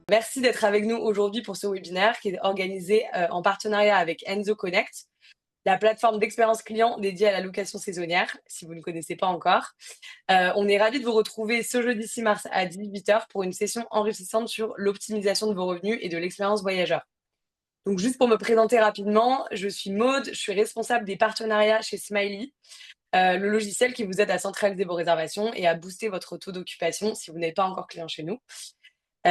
Merci d'être avec nous aujourd'hui pour ce webinaire qui est organisé en partenariat avec Enzo Connect, la plateforme d'expérience client dédiée à la location saisonnière, si vous ne connaissez pas encore. On est ravis de vous retrouver ce jeudi 6 mars à 18 h pour une session enrichissante sur l'optimisation de vos revenus et de l'expérience voyageur. Donc juste pour me présenter rapidement, je suis Maude, je suis responsable des partenariats chez Smiley, le logiciel qui vous aide à centraliser vos réservations et à booster votre taux d'occupation si vous n'êtes pas encore client chez nous.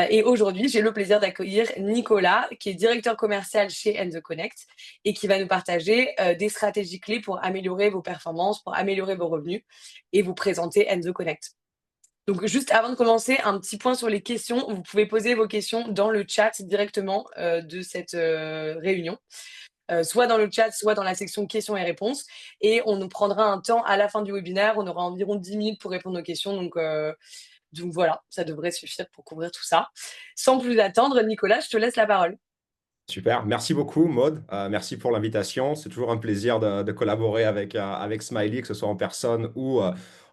Et aujourd'hui, j'ai le plaisir d'accueillir Nicolas, qui est directeur commercial chez Enzo Connect et qui va nous partager des stratégies clés pour améliorer vos performances, pour améliorer vos revenus et vous présenter Enzo Connect. Donc, juste avant de commencer, un petit point sur les questions. Vous pouvez poser vos questions dans le chat directement de cette réunion, soit dans le chat, soit dans la section questions et réponses. Et on nous prendra un temps à la fin du webinaire. On aura environ 10 minutes pour répondre aux questions. Donc voilà, ça devrait suffire pour couvrir tout ça. Sans plus attendre, Nicolas, je te laisse la parole. Super, merci beaucoup Maud. Merci pour l'invitation. C'est toujours un plaisir de collaborer avec Smiley, que ce soit en personne ou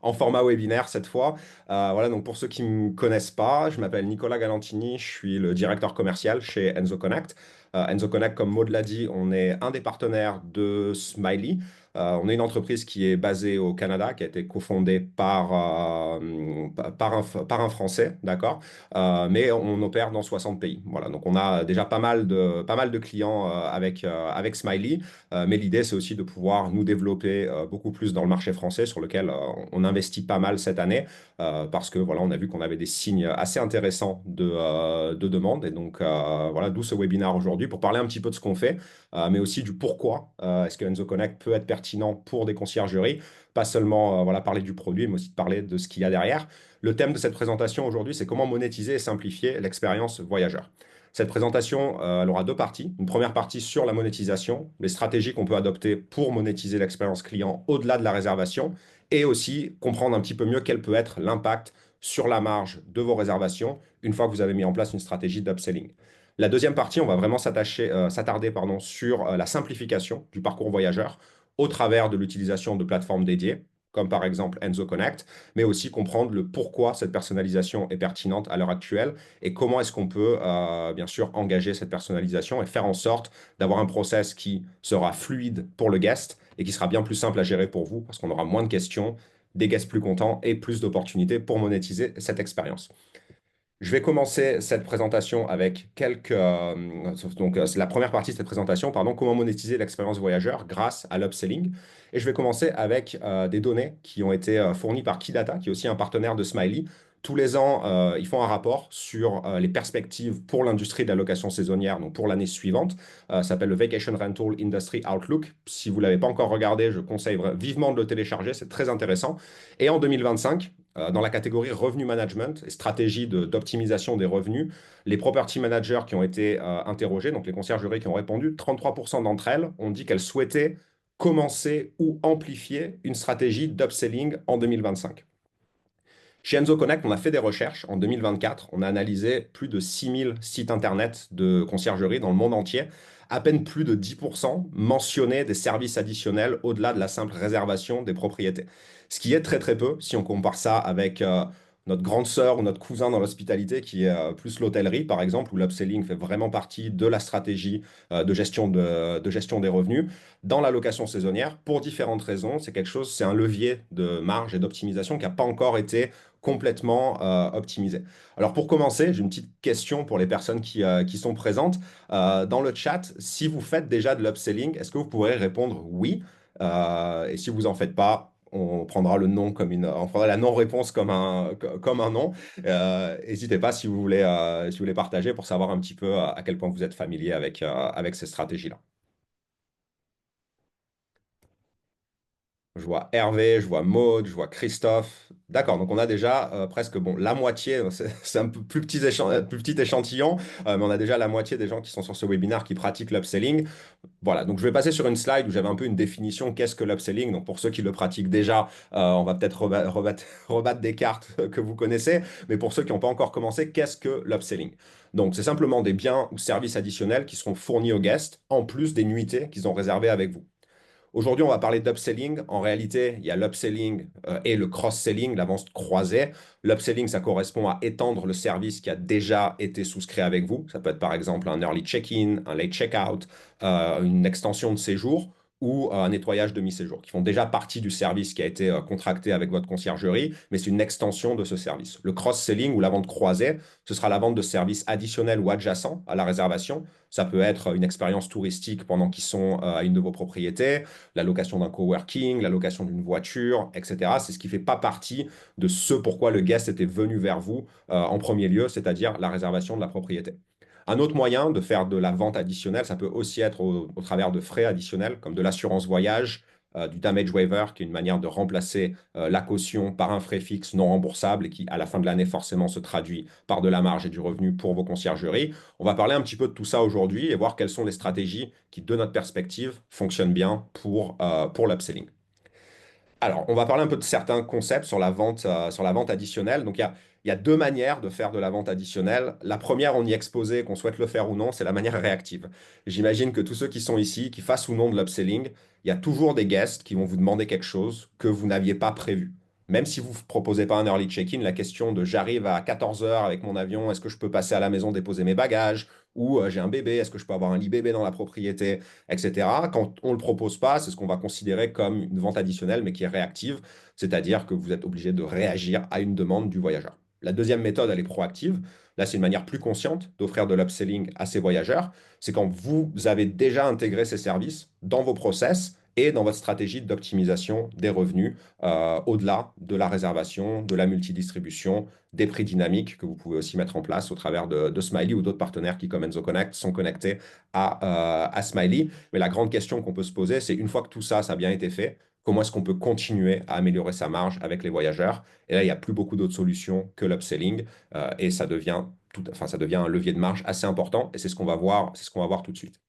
en format webinaire cette fois. Voilà, donc pour ceux qui ne me connaissent pas, je m'appelle Nicolas Galantini, je suis le directeur commercial chez Enzo Connect. Enzo Connect, comme Maud l'a dit, on est un des partenaires de Smiley. On est une entreprise qui est basée au Canada, qui a été cofondée par un Français, d'accord? Mais on opère dans 60 pays. Voilà, donc on a déjà pas mal de clients avec Smiley, mais l'idée c'est aussi de pouvoir nous développer beaucoup plus dans le marché français sur lequel on investit pas mal cette année parce que voilà, on a vu qu'on avait des signes assez intéressants de demande et donc voilà, d'où ce webinaire aujourd'hui pour parler un petit peu de ce qu'on fait, mais aussi du pourquoi est-ce que Enzo Connect peut être pertinent pour des conciergeries, pas seulement voilà, parler du produit, mais aussi de parler de ce qu'il y a derrière. Le thème de cette présentation aujourd'hui, c'est comment monétiser et simplifier l'expérience voyageur. Cette présentation, elle aura deux parties. Une première partie sur la monétisation, les stratégies qu'on peut adopter pour monétiser l'expérience client au-delà de la réservation, et aussi comprendre un petit peu mieux quel peut être l'impact sur la marge de vos réservations une fois que vous avez mis en place une stratégie d'upselling. La deuxième partie, on va vraiment s'attarder sur la simplification du parcours voyageur au travers de l'utilisation de plateformes dédiées, comme par exemple Enzo Connect, mais aussi comprendre le pourquoi cette personnalisation est pertinente à l'heure actuelle et comment est-ce qu'on peut bien sûr engager cette personnalisation et faire en sorte d'avoir un process qui sera fluide pour le guest et qui sera bien plus simple à gérer pour vous parce qu'on aura moins de questions, des guests plus contents et plus d'opportunités pour monétiser cette expérience. Je vais commencer cette présentation avec c'est la première partie de cette présentation, pardon, comment monétiser l'expérience voyageur grâce à l'upselling. Et je vais commencer avec des données qui ont été fournies par Kidata, qui est aussi un partenaire de Smiley. Tous les ans, ils font un rapport sur les perspectives pour l'industrie de la location saisonnière, donc pour l'année suivante. Ça s'appelle le Vacation Rental Industry Outlook. Si vous ne l'avez pas encore regardé, je conseille vivement de le télécharger, c'est très intéressant. Et en 2025, dans la catégorie revenu management et stratégie d'optimisation des revenus, les property managers qui ont été interrogés, donc les conciergeries qui ont répondu, 33% d'entre elles ont dit qu'elles souhaitaient commencer ou amplifier une stratégie d'upselling en 2025. Chez Enzo Connect, on a fait des recherches en 2024. On a analysé plus de 6000 sites internet de conciergerie dans le monde entier. À peine plus de 10% mentionnaient des services additionnels au-delà de la simple réservation des propriétés. Ce qui est très très peu si on compare ça avec notre grande sœur ou notre cousin dans l'hospitalité qui est plus l'hôtellerie par exemple, où l'upselling fait vraiment partie de la stratégie de gestion des revenus. Dans la location saisonnière, pour différentes raisons, c'est un levier de marge et d'optimisation qui n'a pas encore été complètement optimisé. Alors pour commencer, j'ai une petite question pour les personnes qui sont présentes. Dans le chat, si vous faites déjà de l'upselling, est-ce que vous pourrez répondre oui? Et si vous en faites pas, on prendra on prendra la non-réponse comme un non. N'hésitez pas si vous voulez partager pour savoir un petit peu à quel point vous êtes familier avec ces stratégies-là. Je vois Hervé, je vois Maud, je vois Christophe. D'accord, donc on a déjà presque bon, la moitié, c'est un peu plus petit échantillon, mais on a déjà la moitié des gens qui sont sur ce webinaire qui pratiquent l'upselling. Voilà, donc je vais passer sur une slide où j'avais un peu une définition, qu'est-ce que l'upselling. Donc pour ceux qui le pratiquent déjà, on va peut-être rebattre des cartes que vous connaissez, mais pour ceux qui n'ont pas encore commencé, qu'est-ce que l'upselling? Donc c'est simplement des biens ou services additionnels qui seront fournis aux guests, en plus des nuitées qu'ils ont réservées avec vous. Aujourd'hui, on va parler d'upselling. En réalité, il y a l'upselling et le cross-selling, la vente croisée. L'upselling, ça correspond à étendre le service qui a déjà été souscrit avec vous. Ça peut être par exemple un early check-in, un late check-out, une extension de séjour ou un nettoyage de mi-séjour, qui font déjà partie du service qui a été contracté avec votre conciergerie, mais c'est une extension de ce service. Le cross-selling ou la vente croisée, ce sera la vente de services additionnels ou adjacents à la réservation. Ça peut être une expérience touristique pendant qu'ils sont à une de vos propriétés, la location d'un coworking, la location d'une voiture, etc. C'est ce qui ne fait pas partie de ce pourquoi le guest était venu vers vous en premier lieu, c'est-à-dire la réservation de la propriété. Un autre moyen de faire de la vente additionnelle, ça peut aussi être au travers de frais additionnels, comme de l'assurance voyage, du damage waiver, qui est une manière de remplacer la caution par un frais fixe non remboursable et qui, à la fin de l'année, forcément se traduit par de la marge et du revenu pour vos conciergeries. On va parler un petit peu de tout ça aujourd'hui et voir quelles sont les stratégies qui, de notre perspective, fonctionnent bien pour l'upselling. Alors, on va parler un peu de certains concepts sur la vente additionnelle. Donc, il y a deux manières de faire de la vente additionnelle. La première, on y exposait, qu'on souhaite le faire ou non, c'est la manière réactive. J'imagine que tous ceux qui sont ici, qui fassent ou non de l'upselling, il y a toujours des guests qui vont vous demander quelque chose que vous n'aviez pas prévu. Même si vous ne proposez pas un early check-in, la question de j'arrive à 14 heures avec mon avion, est-ce que je peux passer à la maison déposer mes bagages? Ou j'ai un bébé, est-ce que je peux avoir un lit bébé dans la propriété, etc. Quand on ne le propose pas, c'est ce qu'on va considérer comme une vente additionnelle, mais qui est réactive, c'est-à-dire que vous êtes obligé de réagir à une demande du voyageur. La deuxième méthode, elle est proactive. Là, c'est une manière plus consciente d'offrir de l'upselling à ces voyageurs. C'est quand vous avez déjà intégré ces services dans vos process et dans votre stratégie d'optimisation des revenus au-delà de la réservation, de la multidistribution, des prix dynamiques que vous pouvez aussi mettre en place au travers de Smiley ou d'autres partenaires qui, comme Enzo Connect, sont connectés à Smiley. Mais la grande question qu'on peut se poser, c'est une fois que tout ça, ça a bien été fait, comment est-ce qu'on peut continuer à améliorer sa marge avec les voyageurs? Et là, il n'y a plus beaucoup d'autres solutions que l'upselling et ça devient un levier de marge assez important et c'est ce qu'on va voir tout de suite.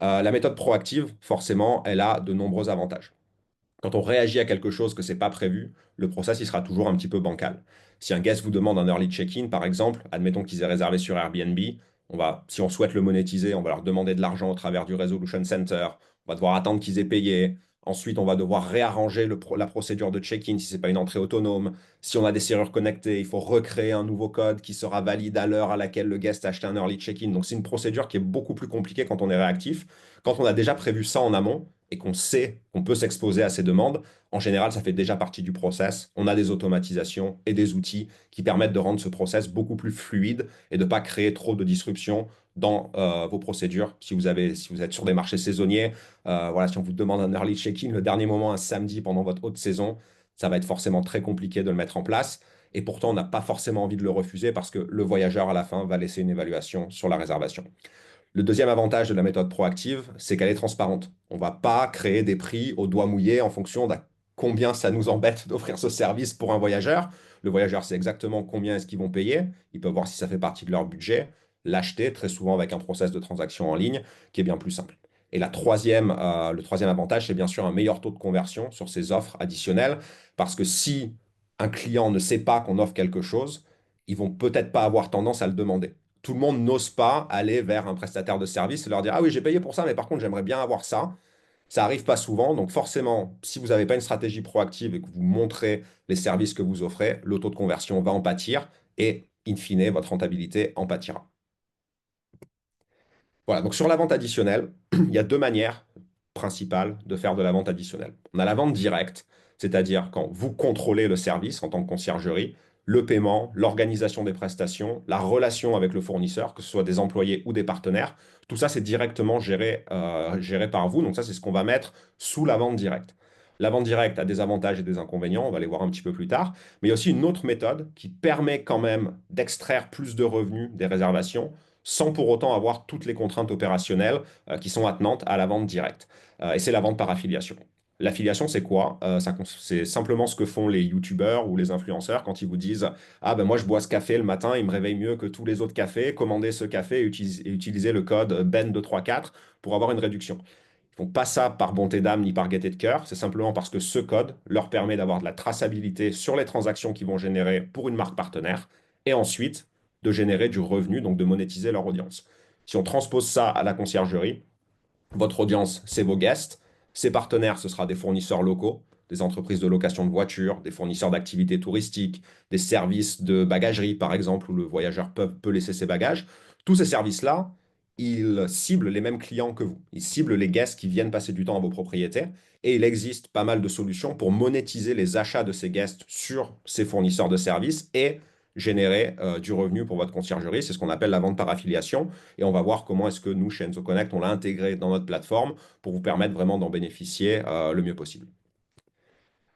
La méthode proactive, forcément, elle a de nombreux avantages. Quand on réagit à quelque chose que c'est pas prévu, le process il sera toujours un petit peu bancal. Si un guest vous demande un early check-in, par exemple, admettons qu'ils aient réservé sur Airbnb, si on souhaite le monétiser, on va leur demander de l'argent au travers du Resolution Center, on va devoir attendre qu'ils aient payé. Ensuite, on va devoir réarranger la procédure de check-in si ce n'est pas une entrée autonome. Si on a des serrures connectées, il faut recréer un nouveau code qui sera valide à l'heure à laquelle le guest a acheté un early check-in. Donc, c'est une procédure qui est beaucoup plus compliquée quand on est réactif. Quand on a déjà prévu ça en amont, et qu'on sait qu'on peut s'exposer à ces demandes, en général, ça fait déjà partie du process. On a des automatisations et des outils qui permettent de rendre ce process beaucoup plus fluide et de ne pas créer trop de disruptions dans vos procédures. Si vous êtes sur des marchés saisonniers, voilà, si on vous demande un early check-in le dernier moment, un samedi pendant votre haute saison, ça va être forcément très compliqué de le mettre en place. Et pourtant, on n'a pas forcément envie de le refuser parce que le voyageur, à la fin, va laisser une évaluation sur la réservation. Le deuxième avantage de la méthode proactive, c'est qu'elle est transparente. On ne va pas créer des prix au doigt mouillé en fonction de combien ça nous embête d'offrir ce service pour un voyageur. Le voyageur sait exactement combien est-ce qu'ils vont payer. Ils peuvent voir si ça fait partie de leur budget, l'acheter très souvent avec un process de transaction en ligne qui est bien plus simple. Et le troisième avantage, c'est bien sûr un meilleur taux de conversion sur ces offres additionnelles parce que si un client ne sait pas qu'on offre quelque chose, ils vont peut-être pas avoir tendance à le demander. Tout le monde n'ose pas aller vers un prestataire de service et leur dire, ah oui, j'ai payé pour ça, mais par contre, j'aimerais bien avoir ça. Ça arrive pas souvent. Donc forcément, si vous n'avez pas une stratégie proactive et que vous montrez les services que vous offrez, le taux de conversion va en pâtir et, in fine, votre rentabilité en pâtira. Voilà, donc sur la vente additionnelle, il y a deux manières principales de faire de la vente additionnelle. On a la vente directe, c'est-à-dire quand vous contrôlez le service en tant que conciergerie, le paiement, l'organisation des prestations, la relation avec le fournisseur, que ce soit des employés ou des partenaires, tout ça c'est directement géré par vous. Donc ça c'est ce qu'on va mettre sous la vente directe. La vente directe a des avantages et des inconvénients, on va les voir un petit peu plus tard, mais il y a aussi une autre méthode qui permet quand même d'extraire plus de revenus des réservations sans pour autant avoir toutes les contraintes opérationnelles qui sont attenantes à la vente directe. Et c'est la vente par affiliation. L'affiliation, c'est quoi? C'est simplement ce que font les youtubeurs ou les influenceurs quand ils vous disent ah ben moi je bois ce café le matin, il me réveille mieux que tous les autres cafés, commandez ce café et utilisez le code BEN234 pour avoir une réduction. Ils font pas ça par bonté d'âme ni par gaieté de cœur, c'est simplement parce que ce code leur permet d'avoir de la traçabilité sur les transactions qu'ils vont générer pour une marque partenaire et ensuite de générer du revenu, donc de monétiser leur audience. Si on transpose ça à la conciergerie, votre audience, c'est vos guests. Ces partenaires, ce sera des fournisseurs locaux, des entreprises de location de voitures, des fournisseurs d'activités touristiques, des services de bagagerie, par exemple, où le voyageur peut laisser ses bagages. Tous ces services-là, ils ciblent les mêmes clients que vous. Ils ciblent les guests qui viennent passer du temps à vos propriétés. Et il existe pas mal de solutions pour monétiser les achats de ces guests sur ces fournisseurs de services et générer du revenu pour votre conciergerie. C'est ce qu'on appelle la vente par affiliation. Et on va voir comment est-ce que nous, chez Enzo Connect, on l'a intégré dans notre plateforme pour vous permettre vraiment d'en bénéficier le mieux possible.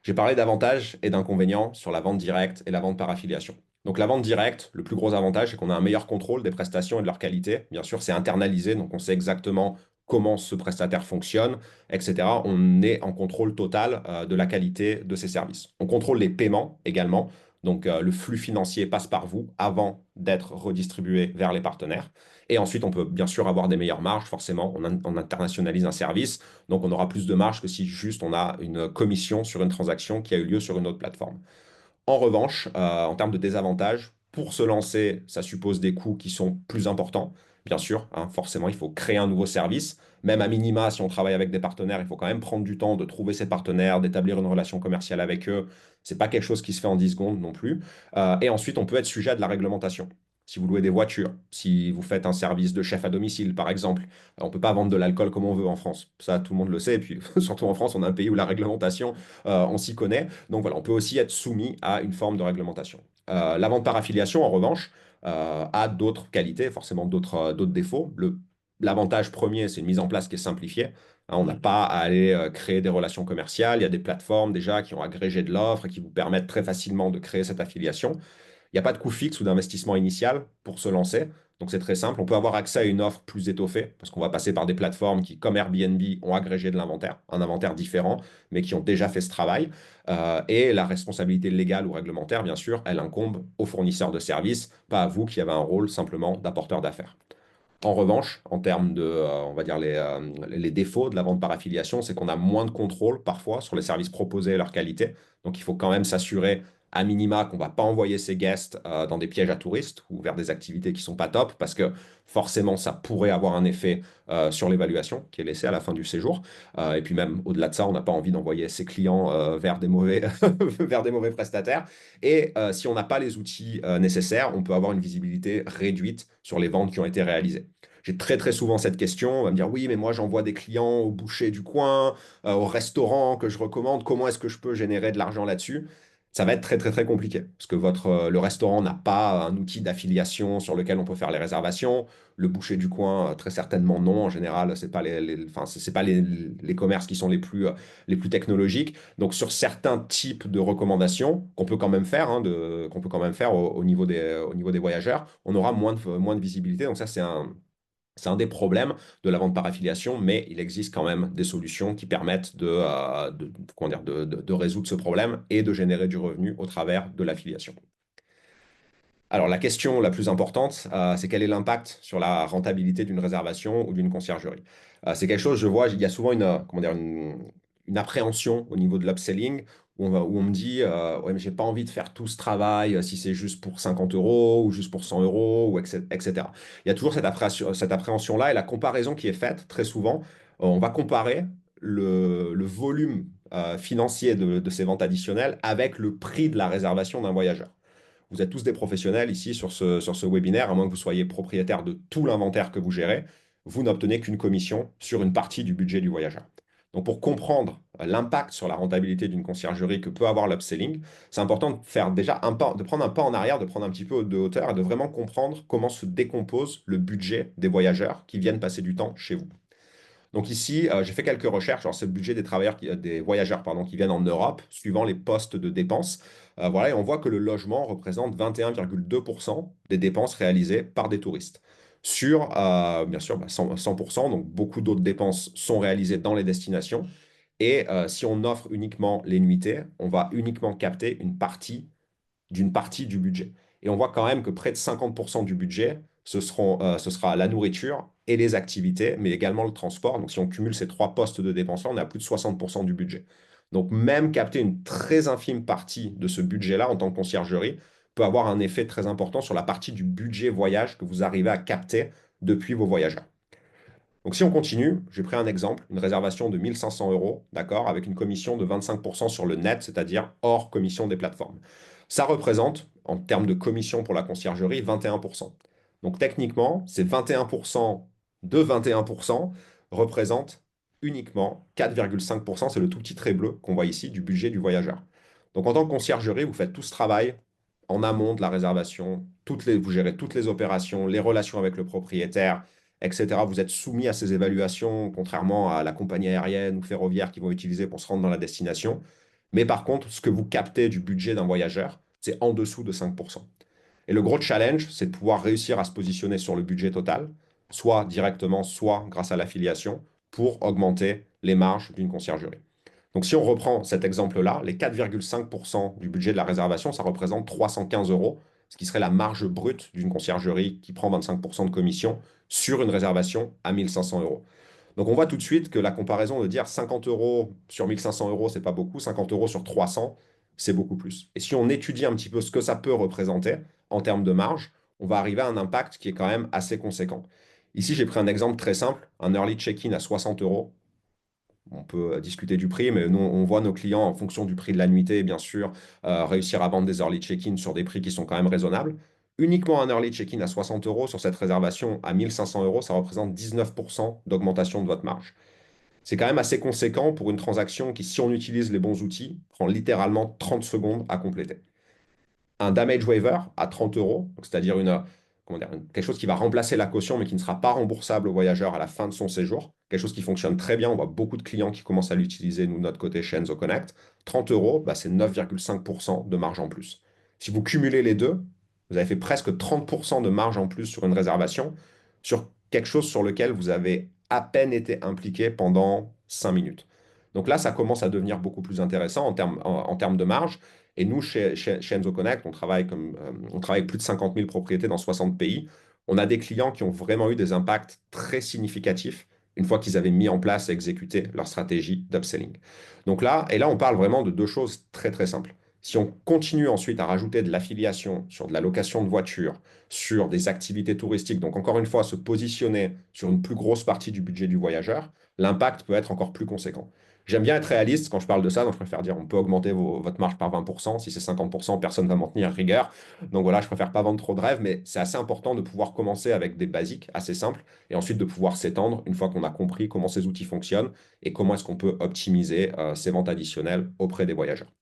J'ai parlé d'avantages et d'inconvénients sur la vente directe et la vente par affiliation. Donc la vente directe, le plus gros avantage, c'est qu'on a un meilleur contrôle des prestations et de leur qualité. Bien sûr, c'est internalisé, donc on sait exactement comment ce prestataire fonctionne, etc. On est en contrôle total de la qualité de ces services. On contrôle les paiements également. Donc le flux financier passe par vous avant d'être redistribué vers les partenaires. Et ensuite, on peut bien sûr avoir des meilleures marges, forcément. On internationalise un service. Donc, on aura plus de marge que si juste on a une commission sur une transaction qui a eu lieu sur une autre plateforme. En revanche, en termes de désavantages, pour se lancer, ça suppose des coûts qui sont plus importants. Bien sûr, hein, forcément, il faut créer un nouveau service. Même à minima, si on travaille avec des partenaires, il faut quand même prendre du temps de trouver ses partenaires, d'établir une relation commerciale avec eux. Ce n'est pas quelque chose qui se fait en 10 secondes non plus. Et ensuite, on peut être sujet à de la réglementation. Si vous louez des voitures, si vous faites un service de chef à domicile, par exemple, on ne peut pas vendre de l'alcool comme on veut en France. Ça, tout le monde le sait. Et puis, surtout en France, on a un pays où la réglementation, on s'y connaît. Donc voilà, on peut aussi être soumis à une forme de réglementation. La vente par affiliation, en revanche, a d'autres qualités, forcément d'autres défauts. L'avantage premier, c'est une mise en place qui est simplifiée. Hein, on n'a pas à aller créer des relations commerciales. Il y a des plateformes déjà qui ont agrégé de l'offre et qui vous permettent très facilement de créer cette affiliation. Il n'y a pas de coût fixe ou d'investissement initial pour se lancer. Donc c'est très simple. On peut avoir accès à une offre plus étoffée parce qu'on va passer par des plateformes qui, comme Airbnb, ont agrégé de l'inventaire, un inventaire différent, mais qui ont déjà fait ce travail. Et la responsabilité légale ou réglementaire, bien sûr, elle incombe aux fournisseurs de services, pas à vous qui avez un rôle simplement d'apporteur d'affaires. En revanche, en termes de, on va dire, les défauts de la vente par affiliation, c'est qu'on a moins de contrôle parfois sur les services proposés et leur qualité. Donc, il faut quand même s'assurer à minima qu'on ne va pas envoyer ses guests dans des pièges à touristes ou vers des activités qui ne sont pas top parce que forcément, ça pourrait avoir un effet sur l'évaluation qui est laissée à la fin du séjour. Et puis même au-delà de ça, on n'a pas envie d'envoyer ses clients vers des mauvais, vers des mauvais prestataires. Et si on n'a pas les outils nécessaires, on peut avoir une visibilité réduite sur les ventes qui ont été réalisées. J'ai très très souvent cette question, on va me dire oui, mais moi j'envoie des clients au boucher du coin, au restaurant que je recommande, comment est-ce que je peux générer de l'argent là-dessus? Ça va être très très très compliqué parce que le restaurant n'a pas un outil d'affiliation sur lequel on peut faire les réservations. Le boucher du coin, très certainement non. En général, c'est pas enfin, c'est pas les commerces qui sont les plus technologiques. Donc sur certains types de recommandations qu'on peut quand même faire, hein, qu'on peut quand même faire au niveau des voyageurs, on aura moins de visibilité. Donc ça, c'est un des problèmes de la vente par affiliation, mais il existe quand même des solutions qui permettent comment dire, de résoudre ce problème et de générer du revenu au travers de l'affiliation. Alors, la question la plus importante, c'est quel est l'impact sur la rentabilité d'une réservation ou d'une conciergerie? C'est quelque chose, je vois, il y a souvent comment dire, une appréhension au niveau de l'upselling où on me dit, ouais, mais j'ai pas envie de faire tout ce travail si c'est juste pour 50 euros ou juste pour 100 euros, ou etc. Il y a toujours cette appréhension-là et la comparaison qui est faite très souvent. On va comparer le volume financier de ces ventes additionnelles avec le prix de la réservation d'un voyageur. Vous êtes tous des professionnels ici sur ce webinaire, à moins que vous soyez propriétaire de tout l'inventaire que vous gérez, vous n'obtenez qu'une commission sur une partie du budget du voyageur. Donc, pour comprendre l'impact sur la rentabilité d'une conciergerie que peut avoir l'upselling, c'est important de faire déjà de prendre un pas en arrière, de prendre un petit peu de hauteur et de vraiment comprendre comment se décompose le budget des voyageurs qui viennent passer du temps chez vous. Donc ici, j'ai fait quelques recherches. Alors, c'est le budget des voyageurs pardon, qui viennent en Europe, suivant les postes de dépenses. Voilà, et on voit que le logement représente 21,2% des dépenses réalisées par des touristes. Sur, bien sûr, 100%, donc beaucoup d'autres dépenses sont réalisées dans les destinations. Et si on offre uniquement les nuitées, on va uniquement capter d'une partie du budget. Et on voit quand même que près de 50% du budget, ce sera la nourriture et les activités, mais également le transport. Donc si on cumule ces trois postes de dépenses-là, on est à plus de 60% du budget. Donc même capter une très infime partie de ce budget-là en tant que conciergerie peut avoir un effet très important sur la partie du budget voyage que vous arrivez à capter depuis vos voyageurs. Donc, si on continue, j'ai pris un exemple, une réservation de 1500 euros, d'accord, avec une commission de 25% sur le net, c'est-à-dire hors commission des plateformes. Ça représente, en termes de commission pour la conciergerie, 21%. Donc, techniquement, ces 21% de 21% représentent uniquement 4,5%, c'est le tout petit trait bleu qu'on voit ici, du budget du voyageur. Donc, en tant que conciergerie, vous faites tout ce travail en amont de la réservation, vous gérez toutes les opérations, les relations avec le propriétaire, etc. Vous êtes soumis à ces évaluations, contrairement à la compagnie aérienne ou ferroviaire qui vont utiliser pour se rendre dans la destination. Mais par contre, ce que vous captez du budget d'un voyageur, c'est en dessous de 5%. Et le gros challenge, c'est de pouvoir réussir à se positionner sur le budget total, soit directement, soit grâce à l'affiliation, pour augmenter les marges d'une conciergerie. Donc, si on reprend cet exemple-là, les 4,5% du budget de la réservation, ça représente 315 euros, ce qui serait la marge brute d'une conciergerie qui prend 25% de commission sur une réservation à 1500 euros. Donc, on voit tout de suite que la comparaison de dire 50 euros sur 1500 euros, c'est pas beaucoup, 50 euros sur 300, c'est beaucoup plus. Et si on étudie un petit peu ce que ça peut représenter en termes de marge, on va arriver à un impact qui est quand même assez conséquent. Ici, j'ai pris un exemple très simple, un early check-in à 60 euros. On peut discuter du prix, mais nous, on voit nos clients en fonction du prix de la nuitée, bien sûr, réussir à vendre des early check-in sur des prix qui sont quand même raisonnables. Uniquement un early check-in à 60 euros sur cette réservation à 1500 euros, ça représente 19% d'augmentation de votre marge. C'est quand même assez conséquent pour une transaction qui, si on utilise les bons outils, prend littéralement 30 secondes à compléter. Un damage waiver à 30 euros, c'est-à-dire quelque chose qui va remplacer la caution mais qui ne sera pas remboursable au voyageur à la fin de son séjour. Quelque chose qui fonctionne très bien. On voit beaucoup de clients qui commencent à l'utiliser, nous, de notre côté chez Enzo Connect. 30 euros, bah, c'est 9,5% de marge en plus. Si vous cumulez les deux, vous avez fait presque 30% de marge en plus sur une réservation, sur quelque chose sur lequel vous avez à peine été impliqué pendant 5 minutes. Donc là, ça commence à devenir beaucoup plus intéressant en termes de marge. Et nous, chez Enzo Connect, on travaille avec plus de 50 000 propriétés dans 60 pays. On a des clients qui ont vraiment eu des impacts très significatifs une fois qu'ils avaient mis en place et exécuté leur stratégie d'upselling. Donc là, et là, on parle vraiment de deux choses très, très simples. Si on continue ensuite à rajouter de l'affiliation sur de la location de voitures, sur des activités touristiques, donc encore une fois, se positionner sur une plus grosse partie du budget du voyageur, l'impact peut être encore plus conséquent. J'aime bien être réaliste quand je parle de ça, donc je préfère dire on peut augmenter votre marge par 20%. Si c'est 50%, personne ne va m'en tenir rigueur. Donc voilà, je préfère pas vendre trop de rêves, mais c'est assez important de pouvoir commencer avec des basiques assez simples et ensuite de pouvoir s'étendre une fois qu'on a compris comment ces outils fonctionnent et comment est-ce qu'on peut optimiser ces ventes additionnelles auprès des voyageurs.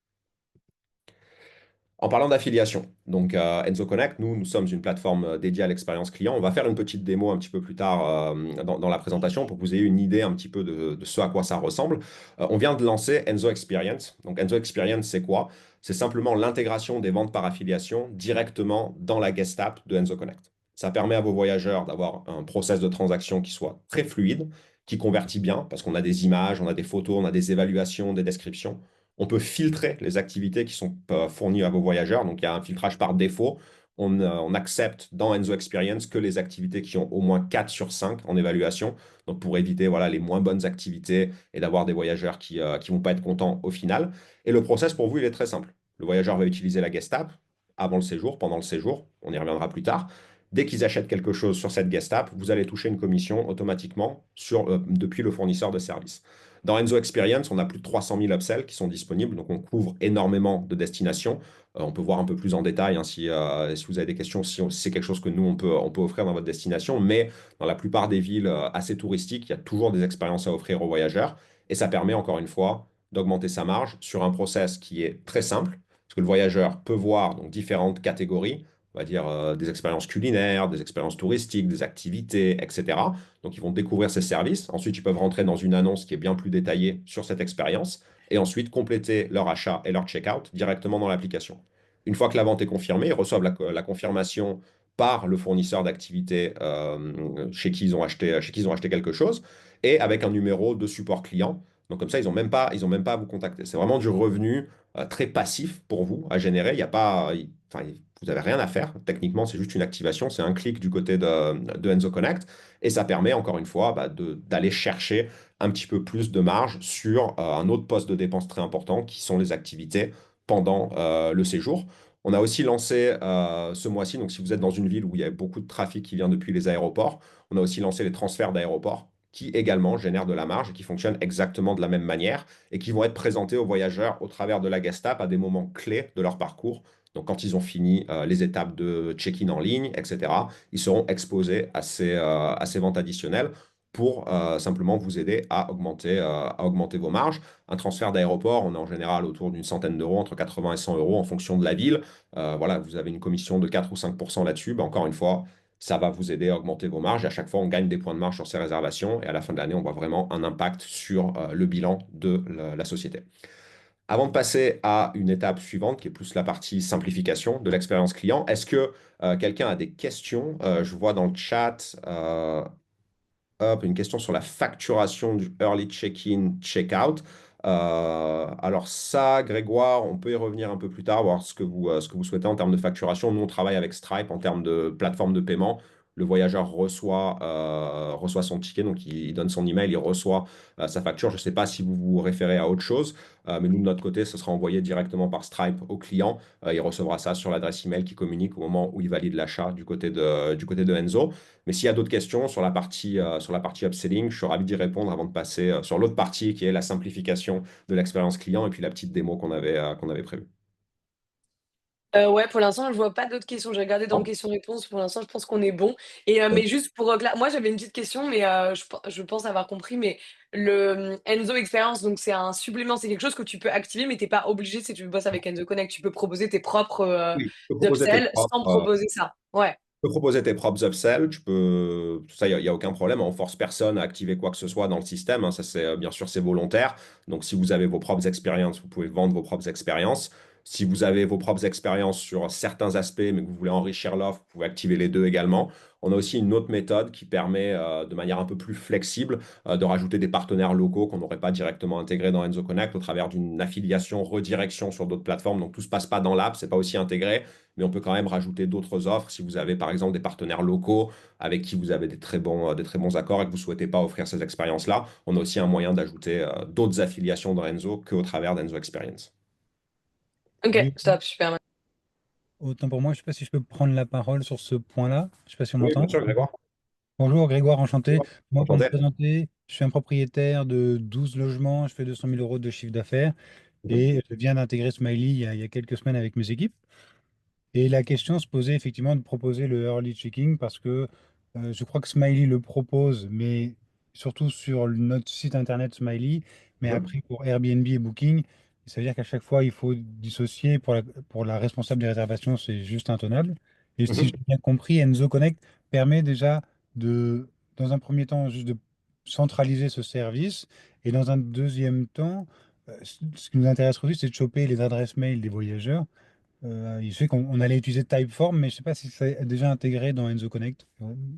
En parlant d'affiliation, donc Enzo Connect, nous sommes une plateforme dédiée à l'expérience client. On va faire une petite démo un petit peu plus tard dans la présentation pour que vous ayez une idée un petit peu de ce à quoi ça ressemble. On vient de lancer Enzo Experience. Donc Enzo Experience, c'est quoi? C'est simplement l'intégration des ventes par affiliation directement dans la guest app de Enzo Connect. Ça permet à vos voyageurs d'avoir un process de transaction qui soit très fluide, qui convertit bien, parce qu'on a des images, on a des photos, on a des évaluations, des descriptions. On peut filtrer les activités qui sont fournies à vos voyageurs. Donc, il y a un filtrage par défaut. On accepte dans Enzo Experience que les activités qui ont au moins 4 sur 5 en évaluation. Donc, pour éviter voilà, les moins bonnes activités et d'avoir des voyageurs qui ne vont pas être contents au final. Et le process pour vous, il est très simple. Le voyageur va utiliser la guest app avant le séjour, pendant le séjour. On y reviendra plus tard. Dès qu'ils achètent quelque chose sur cette guest app, vous allez toucher une commission automatiquement depuis le fournisseur de service. Dans Enzo Experience, on a plus de 300 000 upsells qui sont disponibles, donc on couvre énormément de destinations. On peut voir un peu plus en détail hein, si vous avez des questions, si c'est quelque chose que nous, on peut offrir dans votre destination. Mais dans la plupart des villes assez touristiques, il y a toujours des expériences à offrir aux voyageurs. Et ça permet, encore une fois, d'augmenter sa marge sur un process qui est très simple, parce que le voyageur peut voir donc, différentes catégories, on va dire des expériences culinaires, des expériences touristiques, des activités, etc. Donc, ils vont découvrir ces services. Ensuite, ils peuvent rentrer dans une annonce qui est bien plus détaillée sur cette expérience et ensuite compléter leur achat et leur checkout directement dans l'application. Une fois que la vente est confirmée, ils reçoivent la confirmation par le fournisseur d'activité chez qui ils ont acheté quelque chose et avec un numéro de support client. Donc, comme ça, ils ont même pas à vous contacter. C'est vraiment du revenu très passif pour vous à générer. Il y a pas, enfin, vous n'avez rien à faire. Techniquement, c'est juste une activation. C'est un clic du côté de Enzo Connect. Et ça permet, encore une fois, bah, d'aller chercher un petit peu plus de marge sur un autre poste de dépense très important qui sont les activités pendant le séjour. On a aussi lancé ce mois-ci, donc si vous êtes dans une ville où il y a beaucoup de trafic qui vient depuis les aéroports, on a aussi lancé les transferts d'aéroports qui également génèrent de la marge et qui fonctionnent exactement de la même manière et qui vont être présentés aux voyageurs au travers de la guest app à des moments clés de leur parcours. Donc, quand ils ont fini les étapes de check-in en ligne, etc., ils seront exposés à ces ventes additionnelles pour simplement vous aider à augmenter vos marges. Un transfert d'aéroport, on est en général autour d'une centaine d'euros, entre 80 et 100 euros en fonction de la ville. Voilà, vous avez une commission de 4 ou 5% là-dessus. Ben, encore une fois, ça va vous aider à augmenter vos marges. Et à chaque fois, on gagne des points de marge sur ces réservations. Et à la fin de l'année, on voit vraiment un impact sur le bilan de la société. Avant de passer à une étape suivante, qui est plus la partie simplification de l'expérience client, est-ce que quelqu'un a des questions? Je vois dans le chat hop, une question sur la facturation du early check-in, check-out. Alors ça, Grégoire, on peut y revenir un peu plus tard, voir ce que vous souhaitez en termes de facturation. Nous, on travaille avec Stripe en termes de plateforme de paiement. Le voyageur reçoit son ticket, donc il donne son email, il reçoit sa facture. Je ne sais pas si vous vous référez à autre chose, mais nous, de notre côté, ce sera envoyé directement par Stripe au client. Il recevra ça sur l'adresse email qui communique au moment où il valide l'achat du côté de Enzo. Mais s'il y a d'autres questions sur la partie upselling, je suis ravi d'y répondre avant de passer sur l'autre partie qui est la simplification de l'expérience client et puis la petite démo qu'on avait prévue. Ouais, pour l'instant, je vois pas d'autres questions. J'ai regardé dans Non. questions-réponses. Pour l'instant, je pense qu'on est bon. Et mais juste pour moi, j'avais une petite question, mais je pense avoir compris. Mais le Enzo Experience, donc c'est un supplément, c'est quelque chose que tu peux activer, mais t'es pas obligé si tu bosses avec Enzo Connect. Tu peux proposer tes propres Oui, tu peux proposer tes upsells sans propres, proposer ça. Ouais. peux proposer tes propres upsells, ça, il y a aucun problème. On force personne à activer quoi que ce soit dans le système, hein. Ça, bien sûr, c'est volontaire. Donc, si vous avez vos propres expériences, vous pouvez vendre vos propres expériences. Si vous avez vos propres expériences sur certains aspects, mais que vous voulez enrichir l'offre, vous pouvez activer les deux également. On a aussi une autre méthode qui permet, de manière un peu plus flexible, de rajouter des partenaires locaux qu'on n'aurait pas directement intégrés dans Enzo Connect au travers d'une affiliation, redirection sur d'autres plateformes. Donc, tout ne se passe pas dans l'app, c'est pas aussi intégré, mais on peut quand même rajouter d'autres offres si vous avez par exemple des partenaires locaux avec qui vous avez des très bons accords et que vous ne souhaitez pas offrir ces expériences-là. On a aussi un moyen d'ajouter d'autres affiliations dans Enzo qu'au travers d'Enzo Experience. Ok, Oui, stop, super. autant pour moi, je ne sais pas si je peux prendre la parole sur ce point-là. Je ne sais pas si on Oui, bien m'entend. sûr, Grégoire. Bonjour Grégoire, enchanté. Moi, pour me Enchanté. présenter, je suis un propriétaire de 12 logements, je fais 200 000 euros de chiffre d'affaires Mhm. et je viens d'intégrer Smiley il y a quelques semaines avec mes équipes. Et la question se posait effectivement de proposer le early checking parce que je crois que Smiley le propose, mais surtout sur notre site internet Smiley, mais Mhm. après pour Airbnb et Booking, ça veut dire qu'à chaque fois il faut dissocier pour la responsable des réservations, c'est juste intenable. Et si j'ai Mhm. bien compris, Enzo Connect permet déjà de, dans un premier temps, juste de centraliser ce service et dans un deuxième temps, ce qui nous intéresse aussi, c'est de choper les adresses mail des voyageurs. Il fait qu'on allait utiliser Typeform, mais je ne sais pas si c'est déjà intégré dans Enzo Connect.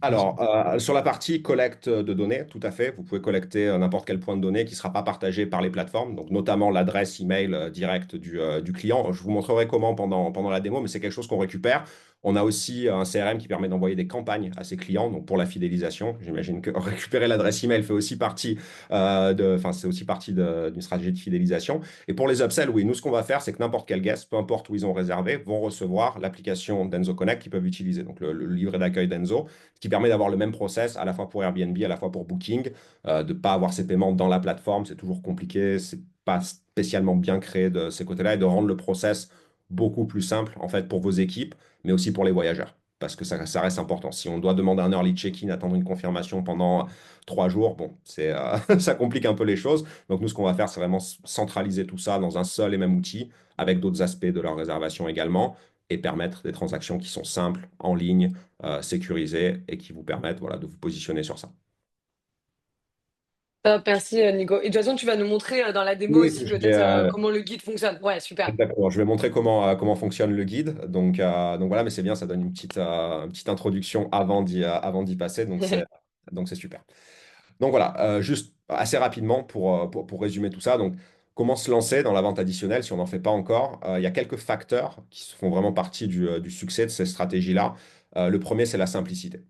Alors, sur la partie collecte de données, tout à fait, vous pouvez collecter n'importe quel point de données qui ne sera pas partagé par les plateformes, donc notamment l'adresse email directe du client. Je vous montrerai comment pendant la démo, mais c'est quelque chose qu'on récupère. On a aussi un CRM qui permet d'envoyer des campagnes à ses clients, donc pour la fidélisation. J'imagine que récupérer l'adresse email fait aussi partie enfin, c'est aussi partie d'une stratégie de fidélisation. Et pour les upsells, oui, nous, ce qu'on va faire, c'est que n'importe quel guest, peu importe où ils ont réservé, vont recevoir l'application d'Enzo Connect qu'ils peuvent utiliser, donc le livret d'accueil d'Enzo, ce qui permet d'avoir le même process à la fois pour Airbnb, à la fois pour Booking, de ne pas avoir ces paiements dans la plateforme, c'est toujours compliqué, c'est pas spécialement bien créé de ces côtés-là, et de rendre le process beaucoup plus simple en fait pour vos équipes, mais aussi pour les voyageurs. Parce que ça reste important. Si on doit demander un early check-in, attendre une confirmation pendant 3 jours, bon, ça complique un peu les choses. Donc nous, ce qu'on va faire, c'est vraiment centraliser tout ça dans un seul et même outil, avec d'autres aspects de leur réservation également, et permettre des transactions qui sont simples, en ligne, sécurisées et qui vous permettent voilà, de vous positionner sur ça. Top, merci Nico. Et de toute façon, tu vas nous montrer dans la démo Oui, aussi je vais, peut-être comment le guide fonctionne. Ouais, super. exactement. Je vais montrer comment fonctionne le guide. Donc voilà, mais c'est bien, ça donne une petite introduction avant d'y passer. Donc c'est super. Donc voilà, juste assez rapidement pour résumer tout ça. Donc, comment se lancer dans la vente additionnelle si on n'en fait pas encore? Il y a quelques facteurs qui font vraiment partie du succès de ces stratégies-là. Le premier, c'est la simplicité.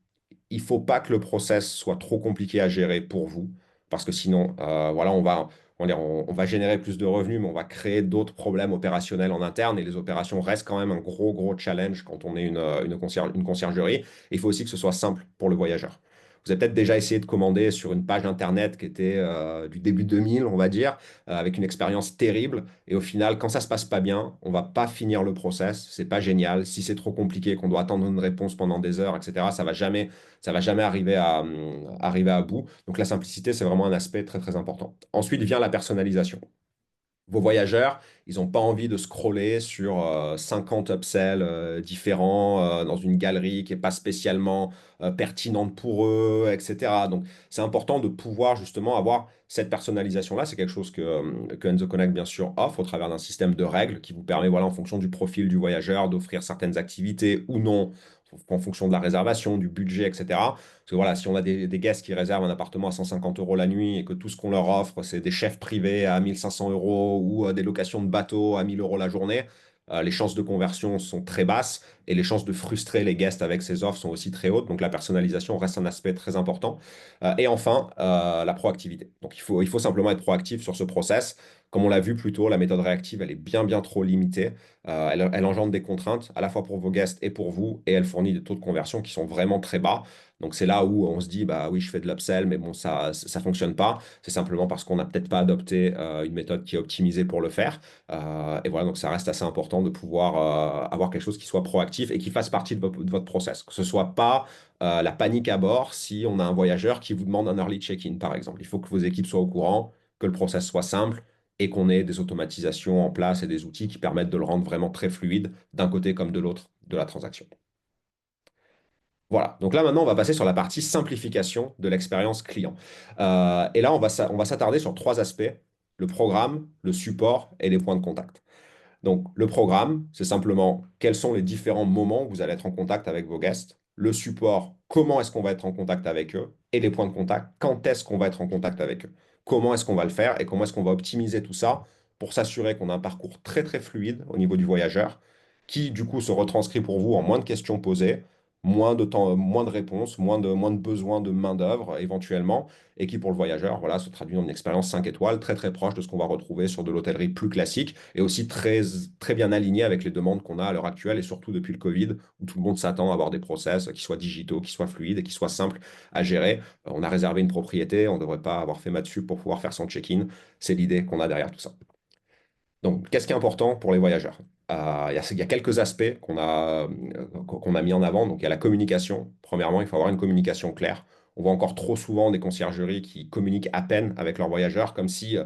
Il ne faut pas que le process soit trop compliqué à gérer pour vous, parce que sinon, voilà, on va générer plus de revenus, mais on va créer d'autres problèmes opérationnels en interne, et les opérations restent quand même un gros challenge quand on est une conciergerie. Il faut aussi que ce soit simple pour le voyageur. Vous avez peut-être déjà essayé de commander sur une page Internet qui était du début 2000, on va dire, avec une expérience terrible. Et au final, quand ça se passe pas bien, on va pas finir le process. C'est pas génial. Si c'est trop compliqué, qu'on doit attendre une réponse pendant des heures, etc., ça va jamais arriver à bout. Donc la simplicité, c'est vraiment un aspect très, très important. Ensuite vient la personnalisation. Vos voyageurs, ils n'ont pas envie de scroller sur 50 upsells différents dans une galerie qui n'est pas spécialement pertinente pour eux, etc. Donc, c'est important de pouvoir justement avoir cette personnalisation-là. C'est quelque chose que Enzo Connect, bien sûr, offre au travers d'un système de règles qui vous permet, voilà, en fonction du profil du voyageur, d'offrir certaines activités ou non, en fonction de la réservation, du budget, etc. Parce que voilà, si on a des guests qui réservent un appartement à 150 euros la nuit et que tout ce qu'on leur offre, c'est des chefs privés à 1500 euros ou des locations de bateaux à 1000 euros la journée, les chances de conversion sont très basses et les chances de frustrer les guests avec ces offres sont aussi très hautes. Donc la personnalisation reste un aspect très important. Et enfin, la proactivité. Donc il faut simplement être proactif sur ce process. Comme on l'a vu plus tôt, la méthode réactive, elle est bien, bien trop limitée. Elle engendre des contraintes à la fois pour vos guests et pour vous, et elle fournit des taux de conversion qui sont vraiment très bas. Donc c'est là où on se dit, bah oui, je fais de l'upsell, mais bon, ça fonctionne pas. C'est simplement parce qu'on n'a peut-être pas adopté une méthode qui est optimisée pour le faire. Et voilà, donc ça reste assez important de pouvoir avoir quelque chose qui soit proactif et qui fasse partie de votre process. Que ce soit pas la panique à bord si on a un voyageur qui vous demande un early check-in, par exemple. Il faut que vos équipes soient au courant, que le process soit simple et qu'on ait des automatisations en place et des outils qui permettent de le rendre vraiment très fluide d'un côté comme de l'autre de la transaction. Voilà, donc là maintenant on va passer sur la partie simplification de l'expérience client. Et là on va s'attarder sur trois aspects, le programme, le support et les points de contact. Donc, le programme, c'est simplement quels sont les différents moments où vous allez être en contact avec vos guests. Le support, comment est-ce qu'on va être en contact avec eux. Et les points de contact, quand est-ce qu'on va être en contact avec eux. Comment est-ce qu'on va le faire et comment est-ce qu'on va optimiser tout ça pour s'assurer qu'on a un parcours très, très fluide au niveau du voyageur qui, du coup, se retranscrit pour vous en moins de questions posées, moins de temps, moins de réponses, moins de besoins de main-d'œuvre éventuellement et qui, pour le voyageur, voilà, se traduit en une expérience 5 étoiles très très proche de ce qu'on va retrouver sur de l'hôtellerie plus classique et aussi très, très bien aligné avec les demandes qu'on a à l'heure actuelle et surtout depuis le Covid, où tout le monde s'attend à avoir des process qui soient digitaux, qui soient fluides et qui soient simples à gérer. On a réservé une propriété, on ne devrait pas avoir fait Matsup pour pouvoir faire son check-in. C'est l'idée qu'on a derrière tout ça. Donc, qu'est-ce qui est important pour les voyageurs? Il y a quelques aspects qu'on a mis en avant. Donc, il y a la communication. Premièrement, il faut avoir une communication claire. On voit encore trop souvent des conciergeries qui communiquent à peine avec leurs voyageurs, comme si,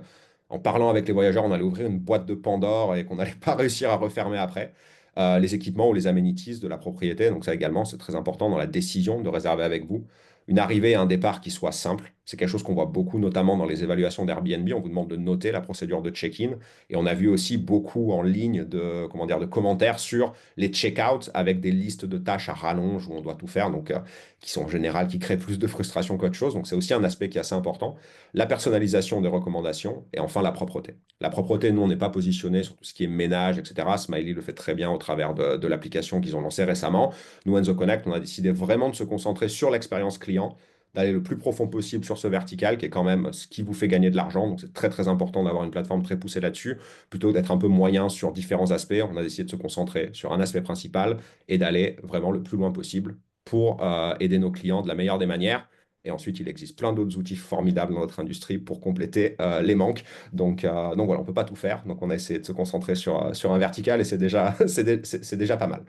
en parlant avec les voyageurs, on allait ouvrir une boîte de Pandore et qu'on n'allait pas réussir à refermer après. Les équipements ou les amenities de la propriété. Donc, ça également, c'est très important dans la décision de réserver avec vous. Une arrivée et un départ qui soit simple. C'est quelque chose qu'on voit beaucoup, notamment dans les évaluations d'Airbnb. On vous demande de noter la procédure de check-in. Et on a vu aussi beaucoup en ligne de, comment dire, de commentaires sur les check-out avec des listes de tâches à rallonge où on doit tout faire, donc qui sont en général, qui créent plus de frustration qu'autre chose. Donc c'est aussi un aspect qui est assez important. La personnalisation des recommandations et enfin la propreté. La propreté, nous, on n'est pas positionné sur tout ce qui est ménage, etc. Smiley le fait très bien au travers de l'application qu'ils ont lancée récemment. Nous, Enzo Connect, on a décidé vraiment de se concentrer sur l'expérience client d'aller le plus profond possible sur ce vertical, qui est quand même ce qui vous fait gagner de l'argent. Donc, c'est très, très important d'avoir une plateforme très poussée là-dessus, plutôt que d'être un peu moyen sur différents aspects. On a décidé de se concentrer sur un aspect principal et d'aller vraiment le plus loin possible pour aider nos clients de la meilleure des manières. Et ensuite, il existe plein d'autres outils formidables dans notre industrie pour compléter les manques. Donc voilà, on ne peut pas tout faire. Donc on a essayé de se concentrer sur un vertical et c'est déjà, c'est déjà pas mal.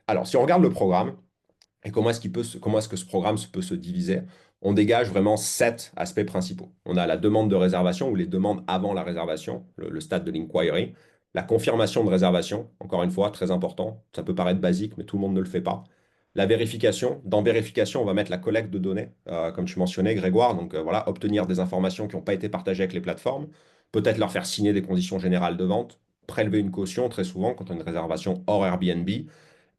Alors, si on regarde le programme, et comment est-ce que ce programme peut se diviser? On dégage vraiment sept aspects principaux. On a la demande de réservation ou les demandes avant la réservation, le stade de l'inquiry. La confirmation de réservation, encore une fois, très important. Ça peut paraître basique, mais tout le monde ne le fait pas. La vérification. Dans vérification, on va mettre la collecte de données, comme tu mentionnais, Grégoire. Donc voilà, obtenir des informations qui n'ont pas été partagées avec les plateformes. Peut-être leur faire signer des conditions générales de vente. Prélever une caution, très souvent, quand on a une réservation hors Airbnb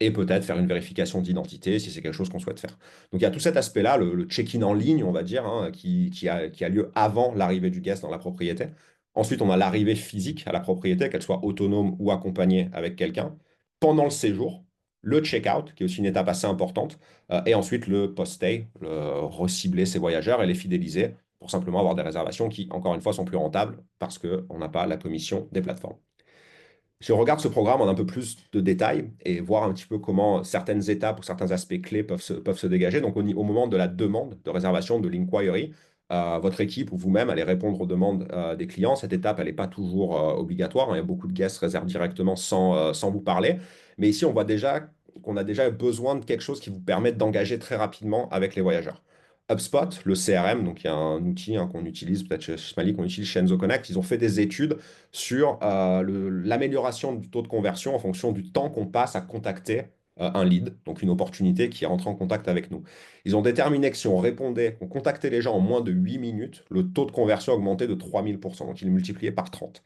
et peut-être faire une vérification d'identité si c'est quelque chose qu'on souhaite faire. Donc il y a tout cet aspect-là, le check-in en ligne, on va dire, hein, qui a lieu avant l'arrivée du guest dans la propriété. Ensuite, on a l'arrivée physique à la propriété, qu'elle soit autonome ou accompagnée avec quelqu'un. Pendant le séjour, le check-out, qui est aussi une étape assez importante. Et ensuite, le post-stay, recibler ses voyageurs et les fidéliser pour simplement avoir des réservations qui, encore une fois, sont plus rentables parce qu'on n'a pas la commission des plateformes. Si on regarde ce programme en un peu plus de détails et voir un petit peu comment certaines étapes ou certains aspects clés peuvent se dégager, donc au moment de la demande de réservation de l'inquiry, votre équipe ou vous-même allez répondre aux demandes des clients. Cette étape, elle n'est pas toujours obligatoire, hein. Il y a beaucoup de guests réservent directement sans vous parler. Mais ici, on voit déjà qu'on a déjà besoin de quelque chose qui vous permette d'engager très rapidement avec les voyageurs. HubSpot, le CRM, donc il y a un outil, hein, qu'on utilise, peut-être chez Smiley, qu'on utilise chez Enzo Connect, ils ont fait des études sur l'amélioration du taux de conversion en fonction du temps qu'on passe à contacter un lead, donc une opportunité qui rentre en contact avec nous. Ils ont déterminé que si on répondait, on contactait les gens en moins de 8 minutes, le taux de conversion augmentait de 3000%, donc il est multiplié par 30.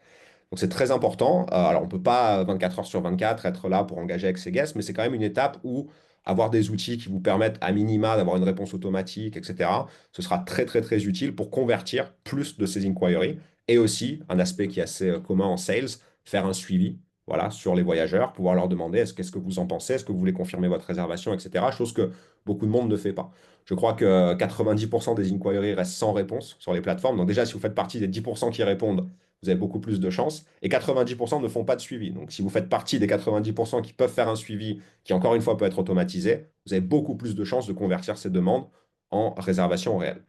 Donc c'est très important. Alors on ne peut pas 24 heures sur 24 être là pour engager avec ses guests, mais c'est quand même une étape où avoir des outils qui vous permettent à minima d'avoir une réponse automatique, etc., ce sera très très très utile pour convertir plus de ces inquiries. Et aussi, un aspect qui est assez commun en sales, faire un suivi, voilà, sur les voyageurs, pouvoir leur demander qu'est-ce que vous en pensez, est-ce que vous voulez confirmer votre réservation, etc. Chose que beaucoup de monde ne fait pas. Je crois que 90% des inquiries restent sans réponse sur les plateformes. Donc déjà, si vous faites partie des 10% qui répondent, vous avez beaucoup plus de chances. Et 90% ne font pas de suivi. Donc, si vous faites partie des 90% qui peuvent faire un suivi, qui encore une fois peut être automatisé, vous avez beaucoup plus de chances de convertir ces demandes en réservation réelle.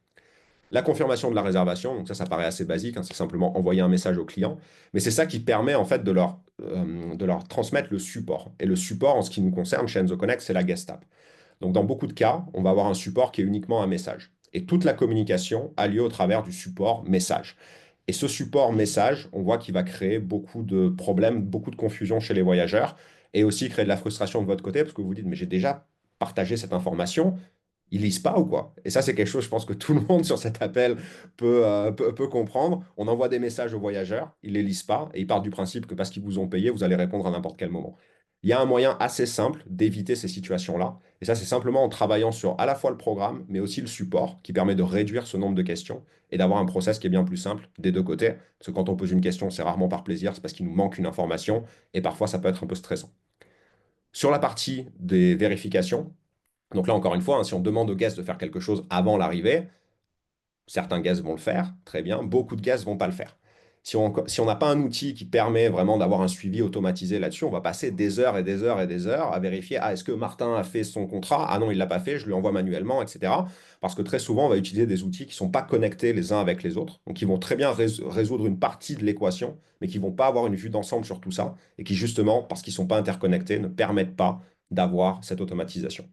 La confirmation de la réservation, donc ça paraît assez basique, hein, c'est simplement envoyer un message au client, mais c'est ça qui permet en fait de leur transmettre le support. Et le support, en ce qui nous concerne chez Enzo Connect, c'est la guest app. Donc dans beaucoup de cas, on va avoir un support qui est uniquement un message. Et toute la communication a lieu au travers du support message. Et ce support message, on voit qu'il va créer beaucoup de problèmes, beaucoup de confusion chez les voyageurs et aussi créer de la frustration de votre côté parce que vous vous dites, mais j'ai déjà partagé cette information, ils lisent pas ou quoi? Et ça, c'est quelque chose, je pense que tout le monde sur cet appel peut comprendre. On envoie des messages aux voyageurs, ils les lisent pas et ils partent du principe que parce qu'ils vous ont payé, vous allez répondre à n'importe quel moment. Il y a un moyen assez simple d'éviter ces situations-là. Et ça, c'est simplement en travaillant sur à la fois le programme, mais aussi le support, qui permet de réduire ce nombre de questions et d'avoir un process qui est bien plus simple des deux côtés. Parce que quand on pose une question, c'est rarement par plaisir, c'est parce qu'il nous manque une information, et parfois ça peut être un peu stressant. Sur la partie des vérifications, donc là encore une fois, hein, si on demande aux guests de faire quelque chose avant l'arrivée, certains guests vont le faire, très bien. Beaucoup de guests vont pas le faire. Si on n'a pas un outil qui permet vraiment d'avoir un suivi automatisé là-dessus, on va passer des heures et des heures et des heures à vérifier, ah, est-ce que Martin a fait son contrat? Ah non, il ne l'a pas fait, je lui envoie manuellement, etc. Parce que très souvent, on va utiliser des outils qui ne sont pas connectés les uns avec les autres, donc qui vont très bien résoudre une partie de l'équation, mais qui ne vont pas avoir une vue d'ensemble sur tout ça, et qui justement, parce qu'ils ne sont pas interconnectés, ne permettent pas d'avoir cette automatisation.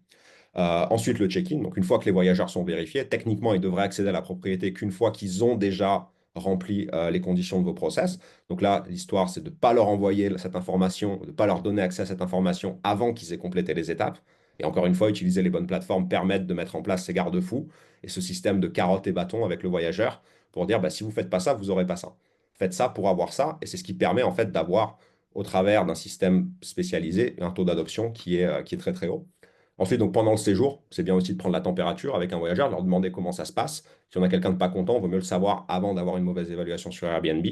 Ensuite, le check-in. Donc, une fois que les voyageurs sont vérifiés, techniquement, ils devraient accéder à la propriété qu'une fois qu'ils ont déjà rempli les conditions de vos process. Donc là, l'histoire, c'est de ne pas leur envoyer cette information, de ne pas leur donner accès à cette information avant qu'ils aient complété les étapes. Et encore une fois, utiliser les bonnes plateformes permettent de mettre en place ces garde-fous et ce système de carottes et bâtons avec le voyageur pour dire, bah, si vous ne faites pas ça, vous n'aurez pas ça. Faites ça pour avoir ça. Et c'est ce qui permet en fait d'avoir, au travers d'un système spécialisé, un taux d'adoption qui est très très haut. Ensuite, donc pendant le séjour, c'est bien aussi de prendre la température avec un voyageur, de leur demander comment ça se passe. Si on a quelqu'un de pas content, il vaut mieux le savoir avant d'avoir une mauvaise évaluation sur Airbnb.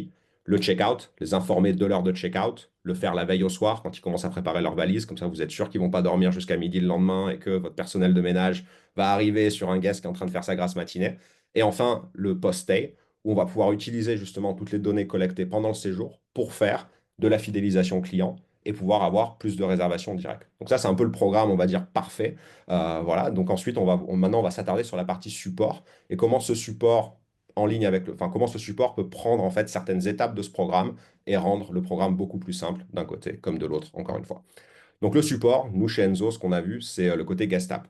Le check-out, les informer de l'heure de check-out, le faire la veille au soir quand ils commencent à préparer leur valise, comme ça vous êtes sûr qu'ils vont pas dormir jusqu'à midi le lendemain et que votre personnel de ménage va arriver sur un guest qui est en train de faire sa grasse matinée. Et enfin, le post-stay, où on va pouvoir utiliser justement toutes les données collectées pendant le séjour pour faire de la fidélisation client et pouvoir avoir plus de réservations directes. Donc ça, c'est un peu le programme, on va dire, parfait. Voilà. Donc ensuite, maintenant, on va s'attarder sur la partie support et comment ce support en ligne avec enfin, comment ce support peut prendre en fait certaines étapes de ce programme et rendre le programme beaucoup plus simple d'un côté comme de l'autre, encore une fois. Donc le support, nous chez Enzo, ce qu'on a vu, c'est le côté guest app.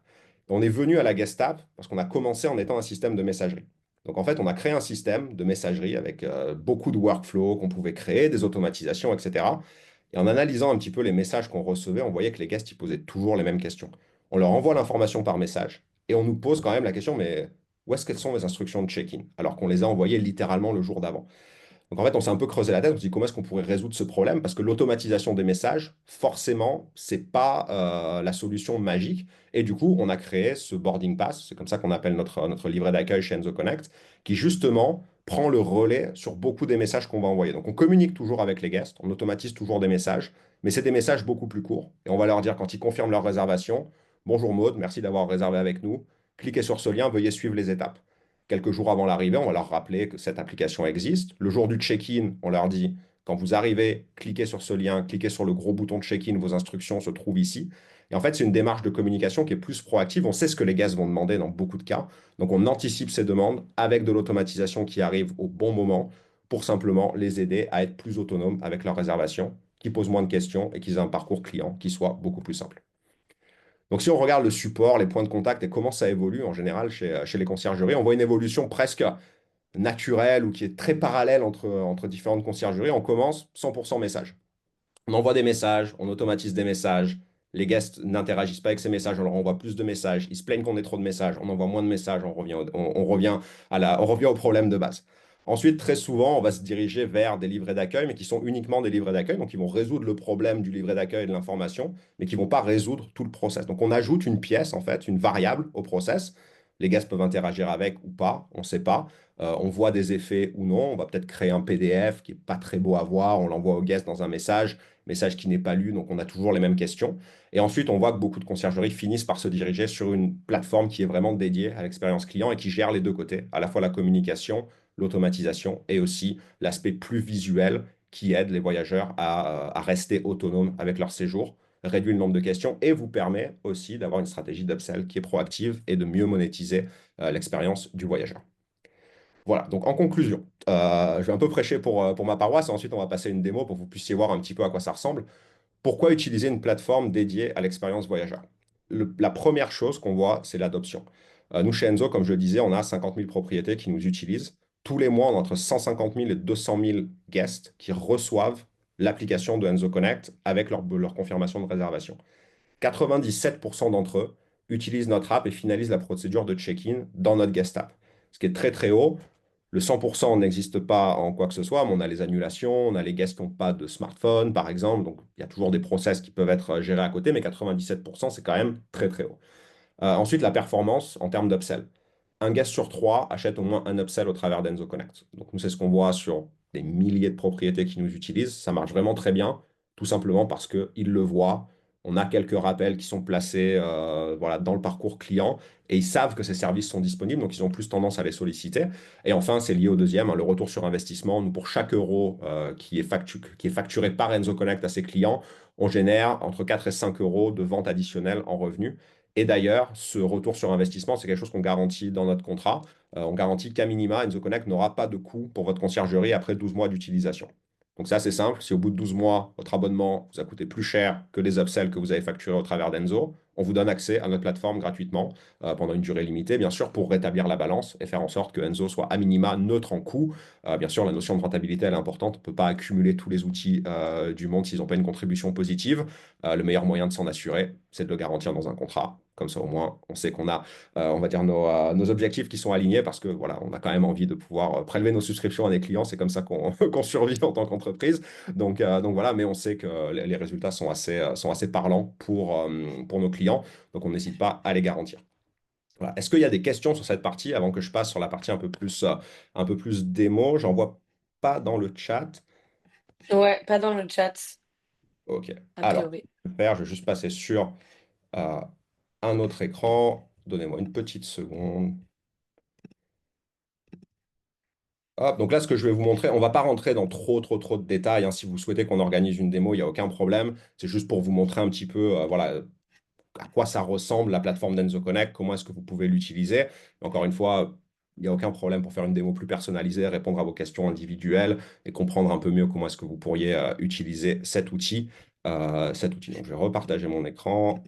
On est venu à la guest app parce qu'on a commencé en étant un système de messagerie. Donc en fait, on a créé un système de messagerie avec beaucoup de workflows qu'on pouvait créer, des automatisations, etc. Et en analysant un petit peu les messages qu'on recevait, on voyait que les guests ils posaient toujours les mêmes questions. On leur envoie l'information par message et on nous pose quand même la question, mais où est-ce qu'elles sont les instructions de check-in? Alors qu'on les a envoyées littéralement le jour d'avant. Donc en fait, on s'est un peu creusé la tête, on s'est dit comment est-ce qu'on pourrait résoudre ce problème? Parce que l'automatisation des messages, forcément, c'est pas la solution magique. Et du coup, on a créé ce boarding pass, c'est comme ça qu'on appelle notre livret d'accueil chez Enzo Connect, qui justement prend le relais sur beaucoup des messages qu'on va envoyer. Donc on communique toujours avec les guests, on automatise toujours des messages, mais c'est des messages beaucoup plus courts. Et on va leur dire quand ils confirment leur réservation, bonjour Maud, merci d'avoir réservé avec nous. Cliquez sur ce lien, veuillez suivre les étapes. Quelques jours avant l'arrivée, on va leur rappeler que cette application existe. Le jour du check-in, on leur dit Quand vous arrivez, cliquez sur ce lien, cliquez sur le gros bouton de check-in, vos instructions se trouvent ici. Et en fait, c'est une démarche de communication qui est plus proactive. On sait ce que les guests vont demander dans beaucoup de cas. Donc, on anticipe ces demandes avec de l'automatisation qui arrive au bon moment pour simplement les aider à être plus autonomes avec leur réservation, qu'ils posent moins de questions et qu'ils aient un parcours client qui soit beaucoup plus simple. Donc, si on regarde le support, les points de contact et comment ça évolue en général chez les conciergeries, on voit une évolution presque naturelle ou qui est très parallèle entre différentes conciergeries. On commence 100% message. On envoie des messages, on automatise des messages. Les guests n'interagissent pas avec ces messages, on leur envoie plus de messages. Ils se plaignent qu'on ait trop de messages, on envoie moins de messages, on revient au problème de base. Ensuite, très souvent, on va se diriger vers des livrets d'accueil, mais qui sont uniquement des livrets d'accueil. Donc, ils vont résoudre le problème du livret d'accueil et de l'information, mais qui ne vont pas résoudre tout le process. Donc, on ajoute une pièce, en fait, une variable au process. Les guests peuvent interagir avec ou pas, on ne sait pas. On voit des effets ou non. On va peut-être créer un PDF qui n'est pas très beau à voir. On l'envoie au guest dans un message qui n'est pas lu, donc on a toujours les mêmes questions. Et ensuite, on voit que beaucoup de conciergeries finissent par se diriger sur une plateforme qui est vraiment dédiée à l'expérience client et qui gère les deux côtés, à la fois la communication, l'automatisation et aussi l'aspect plus visuel qui aide les voyageurs à rester autonomes avec leur séjour, réduit le nombre de questions et vous permet aussi d'avoir une stratégie d'upsell qui est proactive et de mieux monétiser l'expérience du voyageur. Voilà, donc en conclusion, je vais un peu prêcher pour ma paroisse et ensuite on va passer une démo pour que vous puissiez voir un petit peu à quoi ça ressemble. Pourquoi utiliser une plateforme dédiée à l'expérience voyageur? La première chose qu'on voit, c'est l'adoption. Nous, chez Enzo, comme je le disais, on a 50 000 propriétés qui nous utilisent. Tous les mois, on a entre 150 000 et 200 000 guests qui reçoivent l'application de Enzo Connect avec leur confirmation de réservation. 97% d'entre eux utilisent notre app et finalisent la procédure de check-in dans notre guest app, ce qui est très très haut. Le 100% n'existe pas en quoi que ce soit, mais on a les annulations, on a les guests qui n'ont pas de smartphone, par exemple. Donc, il y a toujours des process qui peuvent être gérés à côté, mais 97%, c'est quand même très, très haut. Ensuite, la performance en termes d'upsell. Un guest sur trois achète au moins un upsell au travers d'Enzo Connect. Donc, nous, c'est ce qu'on voit sur des milliers de propriétés qui nous utilisent. Ça marche vraiment très bien, tout simplement parce qu'ils le voient. On a quelques rappels qui sont placés voilà, dans le parcours client et ils savent que ces services sont disponibles, donc ils ont plus tendance à les solliciter. Et enfin, c'est lié au deuxième, hein, le retour sur investissement. Nous, pour chaque euro qui est facturé par Enzo Connect à ses clients, on génère entre 4 et 5 euros de vente additionnelle en revenus. Et d'ailleurs, ce retour sur investissement, c'est quelque chose qu'on garantit dans notre contrat. On garantit qu'à minima, Enzo Connect n'aura pas de coût pour votre conciergerie après 12 mois d'utilisation. Donc c'est assez simple. Si au bout de 12 mois, votre abonnement vous a coûté plus cher que les upsells que vous avez facturés au travers d'Enzo, on vous donne accès à notre plateforme gratuitement pendant une durée limitée, bien sûr, pour rétablir la balance et faire en sorte que Enzo soit à minima neutre en coût. Bien sûr, la notion de rentabilité, elle est importante. On ne peut pas accumuler tous les outils du monde s'ils n'ont pas une contribution positive. Le meilleur moyen de s'en assurer, c'est de le garantir dans un contrat. Comme ça, au moins, on sait qu'on a, on va dire, nos objectifs qui sont alignés parce que voilà, on a quand même envie de pouvoir prélever nos subscriptions à des clients. C'est comme ça qu'on qu'on survit en tant qu'entreprise. Donc voilà, mais on sait que les résultats sont assez parlants pour nos clients. Donc on n'hésite pas à les garantir. Voilà. Est-ce qu'il y a des questions sur cette partie avant que je passe sur la partie un peu plus démo? J'en vois pas dans le chat. Ouais, pas dans le chat, OK. a Alors, priori. je vais juste passer sur euh, un autre écran. Donnez-moi une petite seconde. Hop, donc là, ce que je vais vous montrer, on ne va pas rentrer dans trop de détails, hein. Si vous souhaitez qu'on organise une démo, il n'y a aucun problème. C'est juste pour vous montrer un petit peu voilà, à quoi ça ressemble la plateforme d'Enzo Connect, comment est-ce que vous pouvez l'utiliser. Encore une fois, il n'y a aucun problème pour faire une démo plus personnalisée, répondre à vos questions individuelles et comprendre un peu mieux comment est-ce que vous pourriez utiliser cet outil. Donc, je vais repartager mon écran.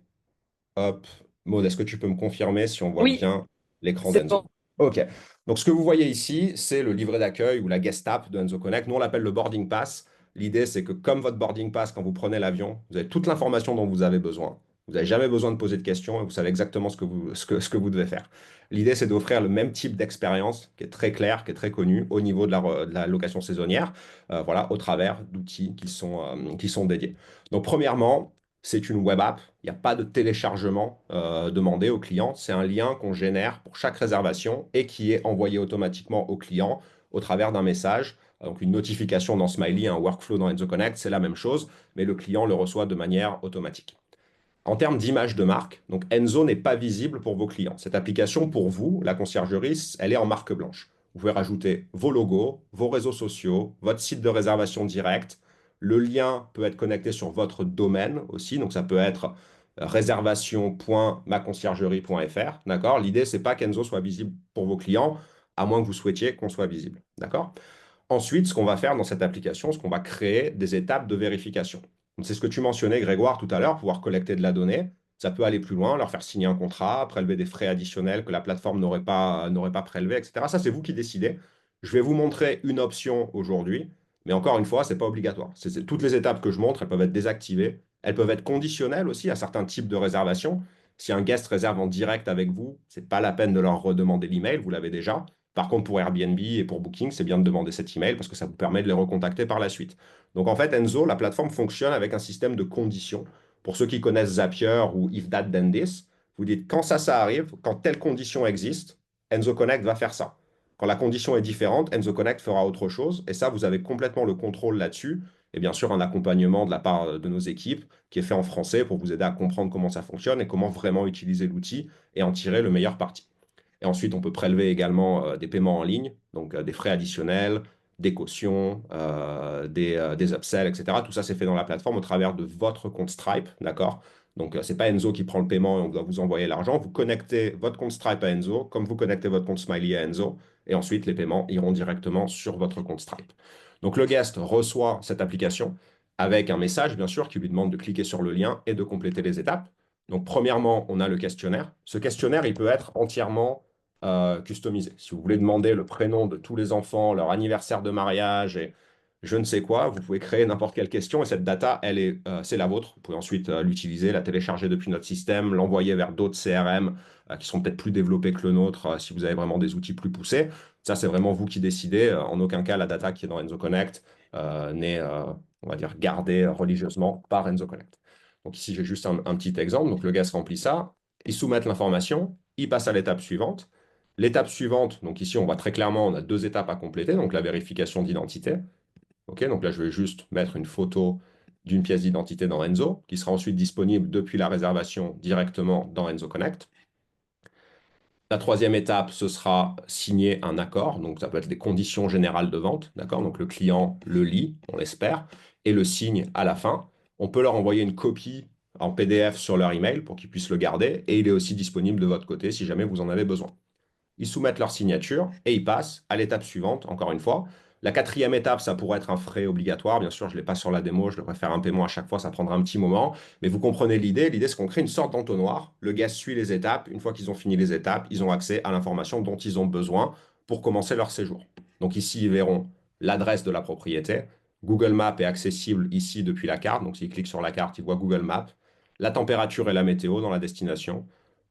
Hop. Maud, est-ce que tu peux me confirmer si on voit Oui, bien l'écran c'est bon. d'Enzo? OK. Donc, ce que vous voyez ici, c'est le livret d'accueil ou la guest app de Enzo Connect. Nous, on l'appelle le boarding pass. L'idée, c'est que comme votre boarding pass, quand vous prenez l'avion, vous avez toute l'information dont vous avez besoin. Vous n'avez jamais besoin de poser de questions et vous savez exactement ce que vous devez faire. L'idée, c'est d'offrir le même type d'expérience qui est très clair, qui est très connu au niveau de la location saisonnière, voilà, au travers d'outils qui sont dédiés. Donc, premièrement, c'est une web app. Il n'y a pas de téléchargement demandé au client. C'est un lien qu'on génère pour chaque réservation et qui est envoyé automatiquement au client au travers d'un message. Donc une notification dans Smiley, un workflow dans Enzo Connect, c'est la même chose, mais le client le reçoit de manière automatique. En termes d'image de marque, donc Enzo n'est pas visible pour vos clients. Cette application, pour vous, la conciergerie, elle est en marque blanche. Vous pouvez rajouter vos logos, vos réseaux sociaux, votre site de réservation direct. Le lien peut être connecté sur votre domaine aussi. Donc, ça peut être réservation.maconciergerie.fr. D'accord? L'idée, c'est pas qu'Enzo soit visible pour vos clients, à moins que vous souhaitiez qu'on soit visible. D'accord? Ensuite, ce qu'on va faire dans cette application, c'est qu'on va créer des étapes de vérification. C'est ce que tu mentionnais, Grégoire, tout à l'heure, pouvoir collecter de la donnée. Ça peut aller plus loin, leur faire signer un contrat, prélever des frais additionnels que la plateforme n'aurait pas prélevés, etc. Ça, c'est vous qui décidez. Je vais vous montrer une option aujourd'hui, mais encore une fois, ce n'est pas obligatoire. Toutes les étapes que je montre, elles peuvent être désactivées. Elles peuvent être conditionnelles aussi à certains types de réservations. Si un guest réserve en direct avec vous, ce n'est pas la peine de leur redemander l'email, vous l'avez déjà. Par contre, pour Airbnb et pour Booking, c'est bien de demander cet email parce que ça vous permet de les recontacter par la suite. Donc en fait, Enzo, la plateforme fonctionne avec un système de conditions. Pour ceux qui connaissent Zapier ou If That Then This, vous dites quand ça arrive, quand telle condition existe, Enzo Connect va faire ça. Quand la condition est différente, Enzo Connect fera autre chose. Et ça, vous avez complètement le contrôle là-dessus. Et bien sûr, un accompagnement de la part de nos équipes qui est fait en français pour vous aider à comprendre comment ça fonctionne et comment vraiment utiliser l'outil et en tirer le meilleur parti. Et ensuite, on peut prélever également des paiements en ligne, donc des frais additionnels, des cautions, des upsells, etc. Tout ça, c'est fait dans la plateforme au travers de votre compte Stripe, d'accord? Donc, ce n'est pas Enzo qui prend le paiement et on doit vous envoyer l'argent. Vous connectez votre compte Stripe à Enzo, comme vous connectez votre compte Smiley à Enzo, et ensuite, les paiements iront directement sur votre compte Stripe. Donc, le guest reçoit cette application avec un message, bien sûr, qui lui demande de cliquer sur le lien et de compléter les étapes. Donc, premièrement, on a le questionnaire. Ce questionnaire, il peut être entièrement customisé. Si vous voulez demander le prénom de tous les enfants, leur anniversaire de mariage et je ne sais quoi, vous pouvez créer n'importe quelle question et cette data, c'est la vôtre. Vous pouvez ensuite l'utiliser, la télécharger depuis notre système, l'envoyer vers d'autres CRM qui sont peut-être plus développés que le nôtre si vous avez vraiment des outils plus poussés. Ça, c'est vraiment vous qui décidez. En aucun cas, la data qui est dans Enzo Connect n'est, on va dire, gardée religieusement par Enzo Connect. Donc ici, j'ai juste un petit exemple. Donc le gars se remplit ça, ils soumettent l'information, ils passent à l'étape suivante. L'étape suivante, donc ici, on voit très clairement, on a deux étapes à compléter, donc la vérification d'identité. Ok, donc là, je vais juste mettre une photo d'une pièce d'identité dans Enzo, qui sera ensuite disponible depuis la réservation directement dans Enzo Connect. La troisième étape, ce sera signer un accord, donc ça peut être les conditions générales de vente, d'accord? Donc le client le lit, on l'espère, et le signe à la fin. On peut leur envoyer une copie en PDF sur leur email pour qu'ils puissent le garder, et il est aussi disponible de votre côté si jamais vous en avez besoin. Ils soumettent leur signature et ils passent à l'étape suivante, encore une fois. La quatrième étape, ça pourrait être un frais obligatoire. Bien sûr, je ne l'ai pas sur la démo, je devrais faire un paiement à chaque fois, ça prendra un petit moment. Mais vous comprenez l'idée. L'idée, c'est qu'on crée une sorte d'entonnoir. Le gars suit les étapes. Une fois qu'ils ont fini les étapes, ils ont accès à l'information dont ils ont besoin pour commencer leur séjour. Donc ici, ils verront l'adresse de la propriété. Google Maps est accessible ici depuis la carte. Donc s'ils cliquent sur la carte, ils voient Google Maps. La température et la météo dans la destination,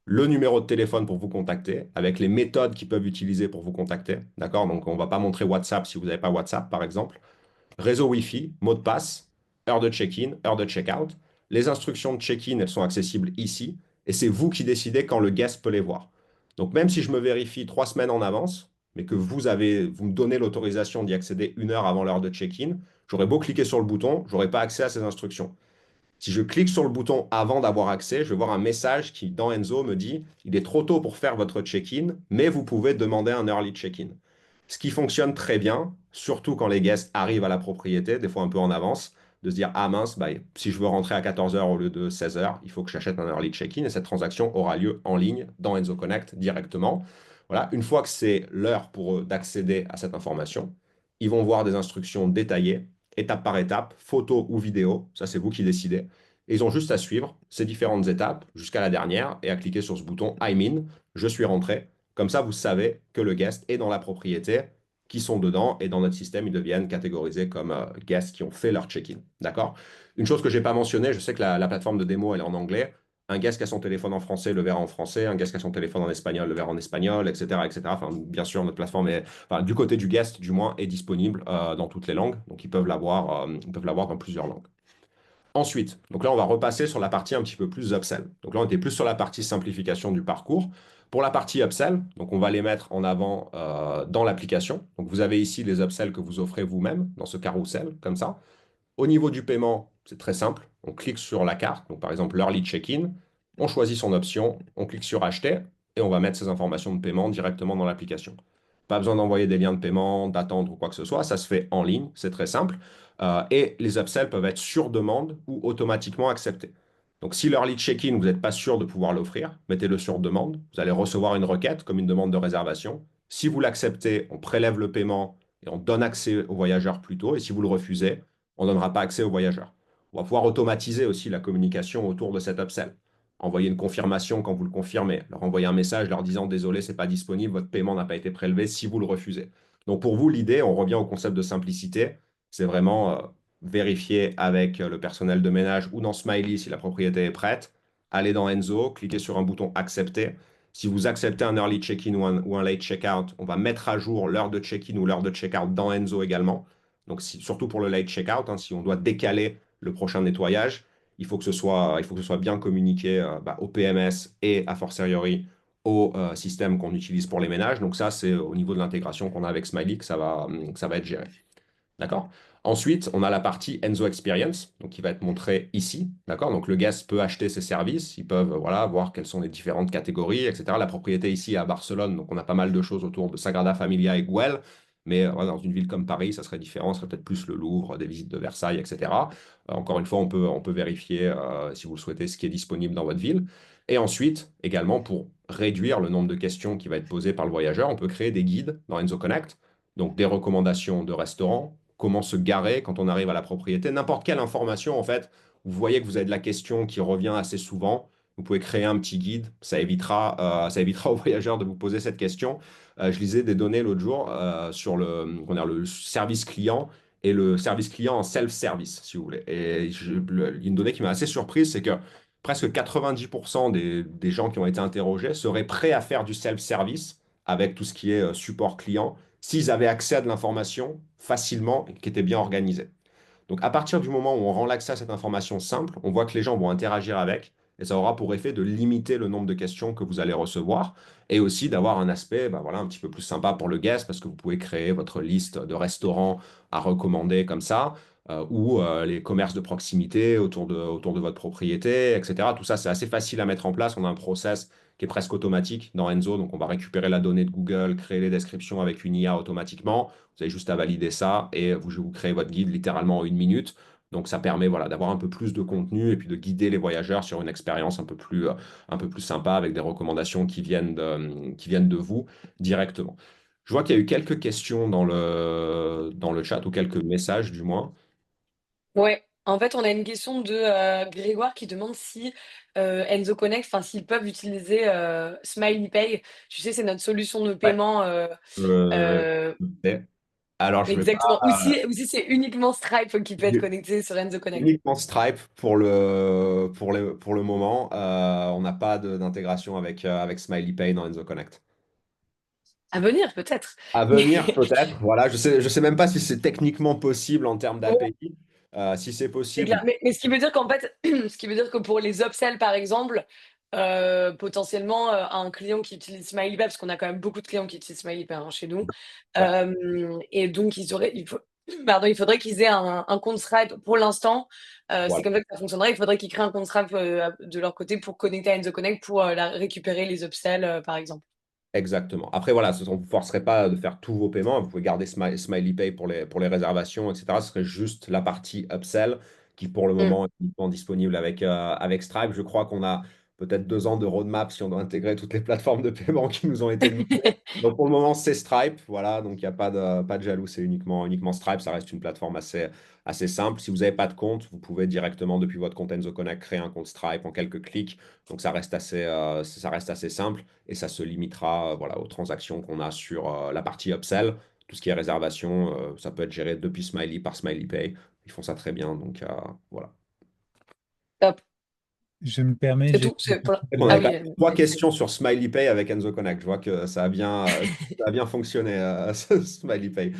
le numéro de téléphone pour vous contacter, avec les méthodes qu'ils peuvent utiliser pour vous contacter. D'accord? Donc, on ne va pas montrer WhatsApp si vous n'avez pas WhatsApp, par exemple. Réseau Wi-Fi, mot de passe, heure de check-in, heure de check-out. Les instructions de check-in, elles sont accessibles ici. Et c'est vous qui décidez quand le guest peut les voir. Donc, même si je me vérifie 3 semaines en avance, mais que vous me donnez l'autorisation d'y accéder 1 heure avant l'heure de check-in, j'aurais beau cliquer sur le bouton, je n'aurai pas accès à ces instructions. Si je clique sur le bouton avant d'avoir accès, je vais voir un message qui, dans Enzo, me dit il est trop tôt pour faire votre check-in, mais vous pouvez demander un early check-in. Ce qui fonctionne très bien, surtout quand les guests arrivent à la propriété, des fois un peu en avance, de se dire ah mince, bah, si je veux rentrer à 14 heures au lieu de 16 heures, il faut que j'achète un early check-in et cette transaction aura lieu en ligne dans Enzo Connect directement. Voilà, une fois que c'est l'heure pour eux d'accéder à cette information, ils vont voir des instructions détaillées étape par étape, photo ou vidéo, ça c'est vous qui décidez. Et ils ont juste à suivre ces différentes étapes jusqu'à la dernière et à cliquer sur ce bouton I'm in, je suis rentré. Comme ça, vous savez que le guest est dans la propriété, qui sont dedans et dans notre système, ils deviennent catégorisés comme guests qui ont fait leur check-in. D'accord? Une chose que je n'ai pas mentionnée, je sais que la plateforme de démo, elle est en anglais. Un guest qui a son téléphone en français le verra en français, un guest qui a son téléphone en espagnol le verra en espagnol, etc., etc. Enfin, bien sûr, notre plateforme est, enfin, du côté du guest, du moins, est disponible dans toutes les langues. Donc, ils peuvent l'avoir dans plusieurs langues. Ensuite, donc là, on va repasser sur la partie un petit peu plus upsell. Donc là, on était plus sur la partie simplification du parcours. Pour la partie upsell, donc on va les mettre en avant dans l'application. Donc, vous avez ici les upsells que vous offrez vous-même dans ce carrousel, comme ça. Au niveau du paiement, c'est très simple. On clique sur la carte, donc par exemple l'early check-in, on choisit son option, on clique sur acheter et on va mettre ses informations de paiement directement dans l'application. Pas besoin d'envoyer des liens de paiement, d'attendre ou quoi que ce soit. Ça se fait en ligne, c'est très simple. Et les upsells peuvent être sur demande ou automatiquement acceptés. Donc, si l'early check-in, vous n'êtes pas sûr de pouvoir l'offrir, mettez-le sur demande. Vous allez recevoir une requête comme une demande de réservation. Si vous l'acceptez, on prélève le paiement et on donne accès aux voyageurs plus tôt. Et si vous le refusez, on ne donnera pas accès aux voyageurs. On va pouvoir automatiser aussi la communication autour de cet upsell. Envoyer une confirmation quand vous le confirmez, leur envoyer un message leur disant désolé, c'est pas disponible, votre paiement n'a pas été prélevé si vous le refusez. Donc pour vous, l'idée, on revient au concept de simplicité, c'est vraiment vérifier avec le personnel de ménage ou dans Smiley si la propriété est prête, aller dans Enzo, cliquer sur un bouton accepter. Si vous acceptez un early check-in ou un late check-out, on va mettre à jour l'heure de check-in ou l'heure de check-out dans Enzo également. Donc surtout pour le late check-out, hein, si on doit décaler le prochain nettoyage, il faut que ce soit bien communiqué au PMS et a fortiori au système qu'on utilise pour les ménages. Donc ça, c'est au niveau de l'intégration qu'on a avec Smiley que ça va être géré. D'accord? Ensuite, on a la partie Enzo Experience, donc qui va être montrée ici. D'accord? Donc le guest peut acheter ses services, ils peuvent voilà, voir quelles sont les différentes catégories, etc. La propriété ici est à Barcelone, donc on a pas mal de choses autour de Sagrada Familia et Güell. Mais voilà, dans une ville comme Paris, ça serait différent, ce serait peut-être plus le Louvre, des visites de Versailles, etc. Encore une fois, on peut vérifier, si vous le souhaitez, ce qui est disponible dans votre ville. Et ensuite, également, pour réduire le nombre de questions qui va être posées par le voyageur, on peut créer des guides dans Enzo Connect. Donc des recommandations de restaurants, comment se garer quand on arrive à la propriété, n'importe quelle information en fait. Vous voyez que vous avez de la question qui revient assez souvent. Vous pouvez créer un petit guide, ça évitera aux voyageurs de vous poser cette question. Je lisais des données l'autre jour sur le service client et le service client en self-service, si vous voulez. Et une donnée qui m'a assez surprise, c'est que presque 90% des gens qui ont été interrogés seraient prêts à faire du self-service avec tout ce qui est support client s'ils avaient accès à de l'information facilement et qui était bien organisée. Donc, à partir du moment où on rend l'accès à cette information simple, on voit que les gens vont interagir avec et ça aura pour effet de limiter le nombre de questions que vous allez recevoir et aussi d'avoir un aspect voilà, un petit peu plus sympa pour le guest parce que vous pouvez créer votre liste de restaurants à recommander comme ça ou les commerces de proximité autour de votre propriété, etc. Tout ça, c'est assez facile à mettre en place. On a un process qui est presque automatique dans Enzo. Donc, on va récupérer la donnée de Google, créer les descriptions avec une IA automatiquement. Vous avez juste à valider ça et vous créez votre guide littéralement en 1 minute. Donc, ça permet voilà, d'avoir un peu plus de contenu et puis de guider les voyageurs sur une expérience un peu plus sympa avec des recommandations qui viennent de vous directement. Je vois qu'il y a eu quelques questions dans le chat ou quelques messages du moins. Ouais, en fait, on a une question de Grégoire qui demande si Enzo Connect, enfin, s'ils peuvent utiliser Smiley Pay. Tu sais, c'est notre solution de Ouais. paiement. Euh, Euh, alors, je vais Exactement. pas. Ou si c'est uniquement Stripe qui peut être connecté sur Enzo Connect. Uniquement Stripe pour le moment. On n'a pas d'intégration avec Smiley Pay dans Enzo Connect. À venir, peut-être. À Mais venir, peut-être. Voilà, je sais même pas si c'est techniquement possible en termes d'API. Si c'est c'est possible, clair. Mais ce qui veut dire qu'en fait, ce qui veut dire que pour les upsells, par exemple, potentiellement, un client qui utilise Smiley Pay, parce qu'on a quand même beaucoup de clients qui utilisent Smiley Pay hein, chez nous, ouais, et donc pardon, il faudrait qu'ils aient un compte Stripe pour l'instant. C'est voilà. comme ça que ça fonctionnerait. Il faudrait qu'ils créent un compte Stripe de leur côté pour connecter à Enzo Connect pour récupérer les upsells, par exemple. Exactement. Après, voilà, on ne vous forcerait pas de faire tous vos paiements. Vous pouvez garder Smiley Pay pour les réservations, etc. Ce serait juste la partie upsell qui, pour le Mm. moment, est uniquement disponible avec Stripe. Je crois qu'on a peut-être 2 ans de roadmap si on doit intégrer toutes les plateformes de paiement qui nous ont été demandées. Donc, pour le moment, c'est Stripe. Voilà, donc il n'y a pas de jaloux, c'est uniquement Stripe. Ça reste une plateforme assez simple. Si vous n'avez pas de compte, vous pouvez directement, depuis votre compte Enzo Connect, créer un compte Stripe en quelques clics. Donc, ça reste assez simple et ça se limitera voilà, aux transactions qu'on a sur la partie upsell. Tout ce qui est réservation, ça peut être géré depuis Smiley par Smiley Pay. Ils font ça très bien, donc voilà. Top. Je me permets, C'est j'ai tout. On Ah avait quand oui, même 3 questions excuse. sur Smiley Pay avec Enzo Connect. Je vois que ça a bien fonctionné, ce Smiley Pay.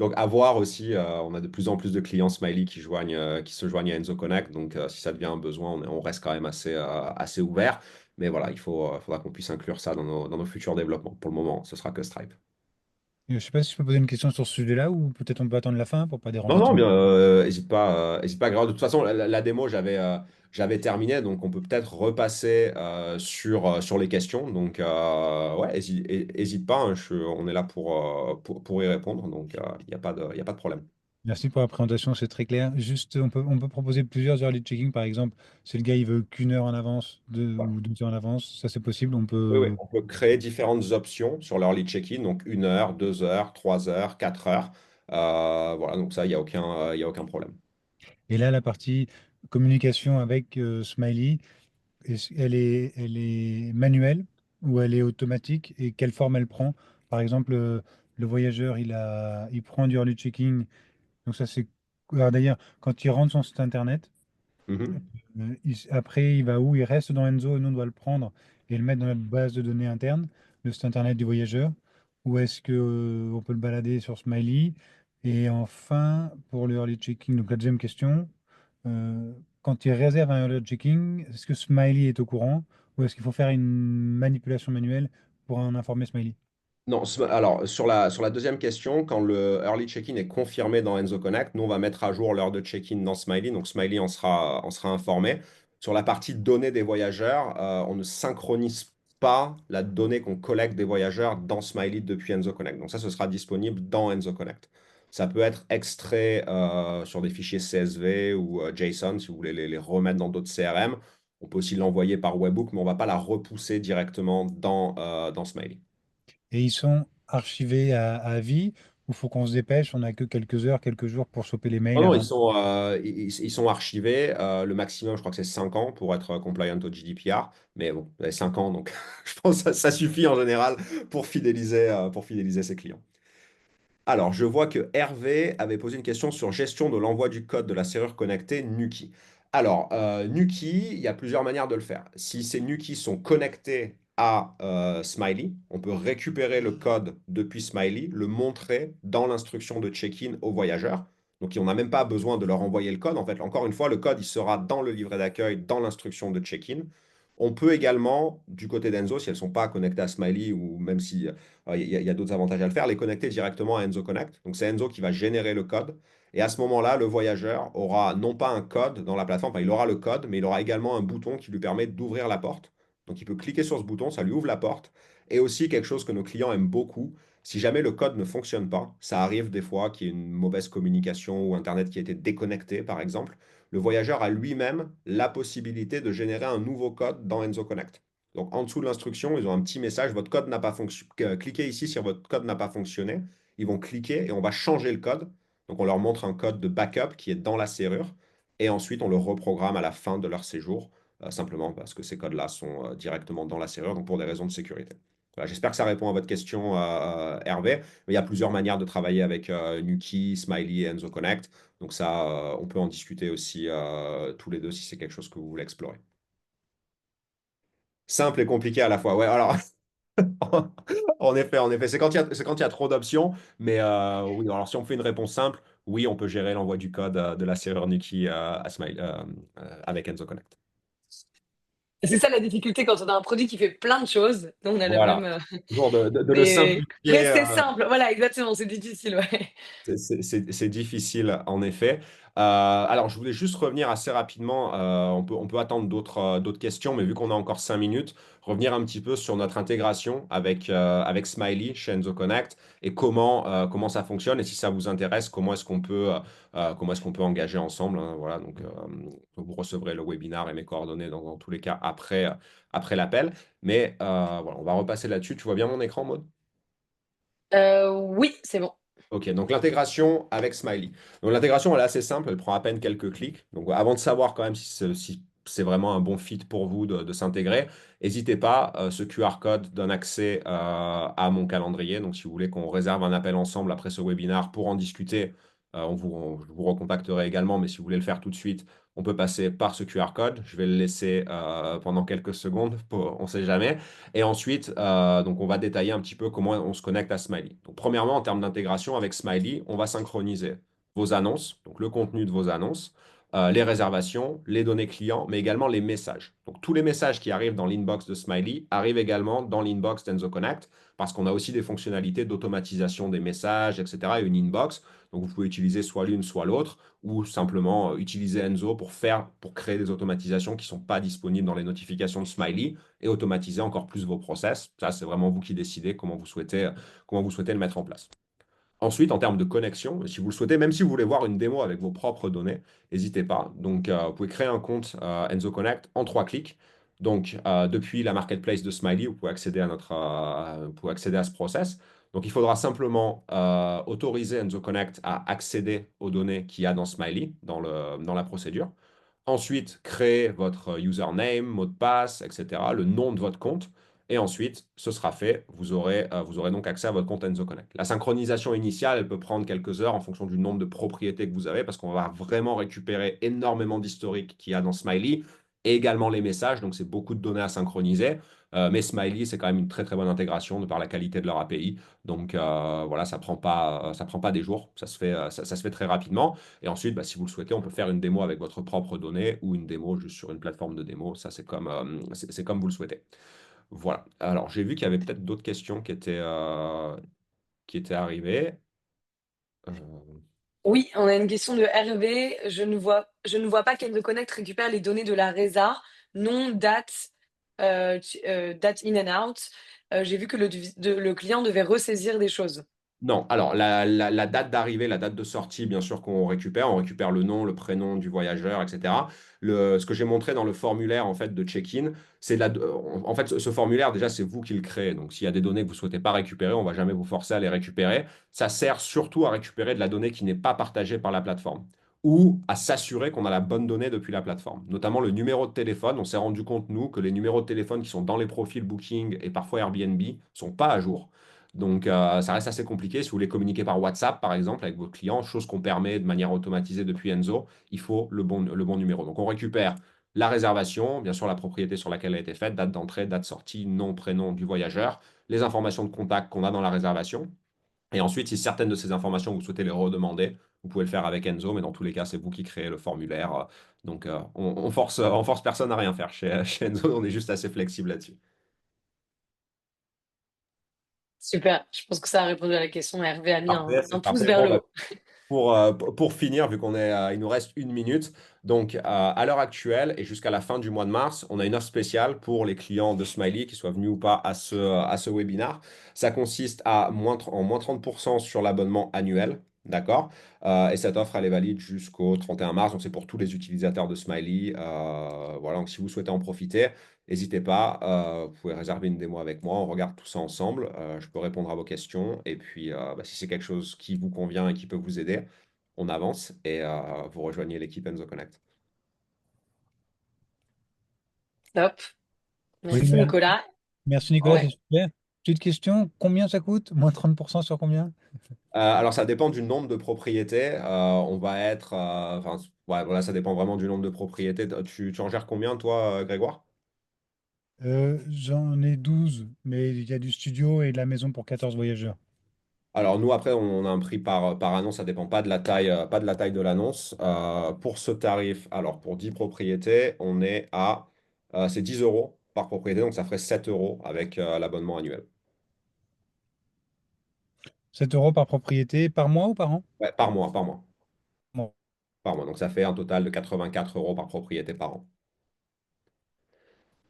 Donc, à voir aussi, on a de plus en plus de clients Smiley qui se joignent à Enzo Connect. Donc, si ça devient un besoin, on reste quand même assez ouvert. Mais voilà, faudra qu'on puisse inclure ça dans nos futurs développements. Pour le moment, ce sera que Stripe. Je ne sais pas si je peux poser une question sur ce sujet-là ou peut-être on peut attendre la fin pour pas Non, déranger non, tout le bien, monde. hésite pas. De toute façon, la démo, j'avais terminé, donc on peut peut-être repasser sur les questions. Donc, ouais, hésite pas, hein, on est là pour y répondre, donc il y a pas de problème. Merci pour la présentation, c'est très clair. Juste, on peut proposer plusieurs early checking, par exemple, si le gars il veut qu'une heure en avance, Voilà. ou 2 heures en avance, ça c'est possible. On Oui, oui, peut. on peut créer différentes options sur l'early check-in, donc 1 heure, 2 heures, 3 heures, 4 heures. Voilà, donc ça, il y a aucun problème. Et là, la partie communication avec Smiley, elle est manuelle ou elle est automatique et quelle forme elle prend? Par exemple, le voyageur, il prend du early checking. Donc ça, c'est. Alors, d'ailleurs, quand il rentre sur son site internet, Mhm. après, il va où? Il reste dans Enzo et nous, on doit le prendre et le mettre dans notre base de données interne, le site internet du voyageur. Ou est-ce que, on peut le balader sur Smiley? Et enfin, pour le early checking, donc la deuxième question, quand il réserve un early checking, est-ce que Smiley est au courant ou est-ce qu'il faut faire une manipulation manuelle pour en informer Smiley? Non, alors sur la deuxième question, quand le early check-in est confirmé dans Enzo Connect, nous on va mettre à jour l'heure de check-in dans Smiley, donc Smiley en sera informé. Sur la partie données des voyageurs, on ne synchronise pas la donnée qu'on collecte des voyageurs dans Smiley depuis Enzo Connect. Donc ça, ce sera disponible dans Enzo Connect. Ça peut être extrait sur des fichiers CSV ou JSON si vous voulez les remettre dans d'autres CRM. On peut aussi l'envoyer par webhook, mais on ne va pas la repousser directement dans Smiley. Et ils sont archivés à vie ou faut qu'on se dépêche, on n'a que quelques heures, quelques jours pour choper les Non, mails non, avant. ils sont archivés. Le maximum, je crois que c'est 5 ans pour être compliant au GDPR. Mais bon, vous avez 5 ans, donc je pense que ça suffit en général pour fidéliser ses clients. Alors, je vois que Hervé avait posé une question sur gestion de l'envoi du code de la serrure connectée Nuki. Alors, Nuki, il y a plusieurs manières de le faire. Si ces Nuki sont connectés à Smiley, on peut récupérer le code depuis Smiley, le montrer dans l'instruction de check-in aux voyageurs. Donc, on n'a même pas besoin de leur envoyer le code. En fait, encore une fois, le code, il sera dans le livret d'accueil, dans l'instruction de check-in. On peut également, du côté d'Enzo, si elles ne sont pas connectées à Smiley, ou même si il y a d'autres avantages à le faire, les connecter directement à Enzo Connect. Donc c'est Enzo qui va générer le code. Et à ce moment-là, le voyageur aura non pas un code dans la plateforme, enfin il aura le code, mais il aura également un bouton qui lui permet d'ouvrir la porte. Donc il peut cliquer sur ce bouton, ça lui ouvre la porte. Et aussi quelque chose que nos clients aiment beaucoup, si jamais le code ne fonctionne pas, ça arrive des fois qu'il y ait une mauvaise communication ou Internet qui a été déconnecté par exemple, le voyageur a lui-même la possibilité de générer un nouveau code dans Enzo Connect. Donc, en dessous de l'instruction, ils ont un petit message, votre code n'a pas fonctionné. Cliquez ici si votre code n'a pas fonctionné. Ils vont cliquer et on va changer le code. Donc, on leur montre un code de backup qui est dans la serrure. Et ensuite, on le reprogramme à la fin de leur séjour, simplement parce que ces codes-là sont directement dans la serrure, donc pour des raisons de sécurité. Voilà, j'espère que ça répond à votre question, Hervé. Mais il y a plusieurs manières de travailler avec Nuki, Smiley et Enzo Connect. Donc ça, on peut en discuter aussi tous les deux si c'est quelque chose que vous voulez explorer. Simple et compliqué à la fois. Ouais, alors, en effet, c'est quand il y a trop d'options. Mais oui, alors si on fait une réponse simple, oui, on peut gérer l'envoi du code de la serrure Nuki à Smile, avec Enzo Connect. C'est ça la difficulté quand on a un produit qui fait plein de choses. Nous, on a la Voilà. même. Toujours de le Mais simplifier. rester simple. Voilà, exactement. C'est difficile, ouais. C'est difficile, en effet. Alors, je voulais juste revenir assez rapidement. On peut attendre d'autres questions, mais vu qu'on a encore 5 minutes, revenir un petit peu sur notre intégration avec Smiley chez Enzo Connect et comment ça fonctionne. Et si ça vous intéresse, comment est-ce qu'on peut engager ensemble, hein. Voilà, donc vous recevrez le webinar et mes coordonnées dans tous les cas après l'appel. Mais voilà, on va repasser là-dessus. Tu vois bien mon écran, Maud? Oui, c'est bon. Ok, donc l'intégration avec Smiley. Donc l'intégration, elle est assez simple, elle prend à peine quelques clics. Donc avant de savoir quand même si c'est vraiment un bon fit pour vous de s'intégrer, n'hésitez pas, ce QR code donne accès à mon calendrier. Donc si vous voulez qu'on réserve un appel ensemble après ce webinaire pour en discuter, je vous recontacterai également, mais si vous voulez le faire tout de suite, on peut passer par ce QR code. Je vais le laisser pendant quelques secondes, on ne sait jamais. Et ensuite, donc on va détailler un petit peu comment on se connecte à Smiley. Donc, premièrement, en termes d'intégration avec Smiley, on va synchroniser vos annonces, donc le contenu de vos annonces, les réservations, les données clients, mais également les messages. Donc tous les messages qui arrivent dans l'inbox de Smiley arrivent également dans l'inbox d'Enzo Connect parce qu'on a aussi des fonctionnalités d'automatisation des messages, etc. et une inbox. Donc vous pouvez utiliser soit l'une, soit l'autre, ou simplement utiliser Enzo pour créer des automatisations qui ne sont pas disponibles dans les notifications de Smiley et automatiser encore plus vos process. Ça, c'est vraiment vous qui décidez comment vous souhaitez le mettre en place. Ensuite, en termes de connexion, si vous le souhaitez, même si vous voulez voir une démo avec vos propres données, n'hésitez pas. Donc, vous pouvez créer un compte Enzo Connect en 3 clics. Donc, depuis la marketplace de Smiley, vous pouvez accéder vous pouvez accéder à ce process. Donc, il faudra simplement autoriser Enzo Connect à accéder aux données qu'il y a dans Smiley, dans la procédure. Ensuite, créer votre username, mot de passe, etc., le nom de votre compte. Et ensuite, ce sera fait. Vous aurez donc accès à votre compte Enzo Connect. La synchronisation initiale, elle peut prendre quelques heures en fonction du nombre de propriétés que vous avez, parce qu'on va vraiment récupérer énormément d'historique qu'il y a dans Smiley et également les messages. Donc, c'est beaucoup de données à synchroniser. Mais Smiley, c'est quand même une très très bonne intégration de par la qualité de leur API. Donc voilà, ça prend pas des jours. Ça se fait très rapidement. Et ensuite, bah, si vous le souhaitez, on peut faire une démo avec votre propre donnée ou une démo juste sur une plateforme de démo. Ça, c'est comme vous le souhaitez. Voilà. Alors, j'ai vu qu'il y avait peut-être d'autres questions qui étaient arrivées. Euh, Oui, on a une question de Hervé. Je ne vois pas qu'Enzo Connect récupère les données de la RESA, nom, date, date in and out. J'ai vu que le client devait ressaisir des choses. Non, alors la date d'arrivée, la date de sortie, bien sûr qu'on récupère. On récupère le nom, le prénom du voyageur, etc. Ce que j'ai montré dans le formulaire en fait de check-in, en fait ce formulaire déjà c'est vous qui le créez. Donc s'il y a des données que vous ne souhaitez pas récupérer, on ne va jamais vous forcer à les récupérer. Ça sert surtout à récupérer de la donnée qui n'est pas partagée par la plateforme ou à s'assurer qu'on a la bonne donnée depuis la plateforme. Notamment le numéro de téléphone. On s'est rendu compte nous que les numéros de téléphone qui sont dans les profils Booking et parfois Airbnb sont pas à jour. Donc, ça reste assez compliqué. Si vous voulez communiquer par WhatsApp, par exemple, avec vos clients, chose qu'on permet de manière automatisée depuis Enzo, il faut le bon numéro. Donc, on récupère la réservation, bien sûr la propriété sur laquelle elle a été faite, date d'entrée, date sortie, nom, prénom du voyageur, les informations de contact qu'on a dans la réservation. Et ensuite, si certaines de ces informations, vous souhaitez les redemander, vous pouvez le faire avec Enzo, mais dans tous les cas, c'est vous qui créez le formulaire. Donc, on force personne à rien faire. Chez Enzo, on est juste assez flexible là-dessus. Super, je pense que ça a répondu à la question. Hervé a mis Parfait, un c'est pouce parfait. vers Bon, le bah, haut. pour finir, vu il nous reste 1 minute, donc à l'heure actuelle et jusqu'à la fin du mois de mars, on a une offre spéciale pour les clients de Smiley, qu'ils soient venus ou pas à ce webinaire. Ça consiste en moins 30% sur l'abonnement annuel, d'accord? Et cette offre, elle est valide jusqu'au 31 mars, donc c'est pour tous les utilisateurs de Smiley. Voilà, donc si vous souhaitez en profiter, n'hésitez pas, vous pouvez réserver une démo avec moi, on regarde tout ça ensemble, je peux répondre à vos questions, et puis bah, si c'est quelque chose qui vous convient et qui peut vous aider, on avance et vous rejoignez l'équipe Enzo Connect. Top. Oui, Merci Nicolas. merci Nicolas, c'est Ouais. super. Petite question, combien ça coûte? Moins 30% sur combien? Alors ça dépend du nombre de propriétés, on va être, enfin, ouais, voilà, ça dépend vraiment du nombre de propriétés. Tu en gères combien toi, Grégoire? J'en ai 12, mais il y a du studio et de la maison pour 14 voyageurs. Alors nous après on a un prix par annonce, ça dépend pas de la taille de l'annonce. Pour ce tarif, alors pour 10 propriétés, c'est 10 euros par propriété, donc ça ferait 7 euros avec l'abonnement annuel. 7 euros par propriété, par mois ou par an? Ouais, par mois, par mois, Bon. par mois. Donc ça fait un total de 84 euros par propriété par an.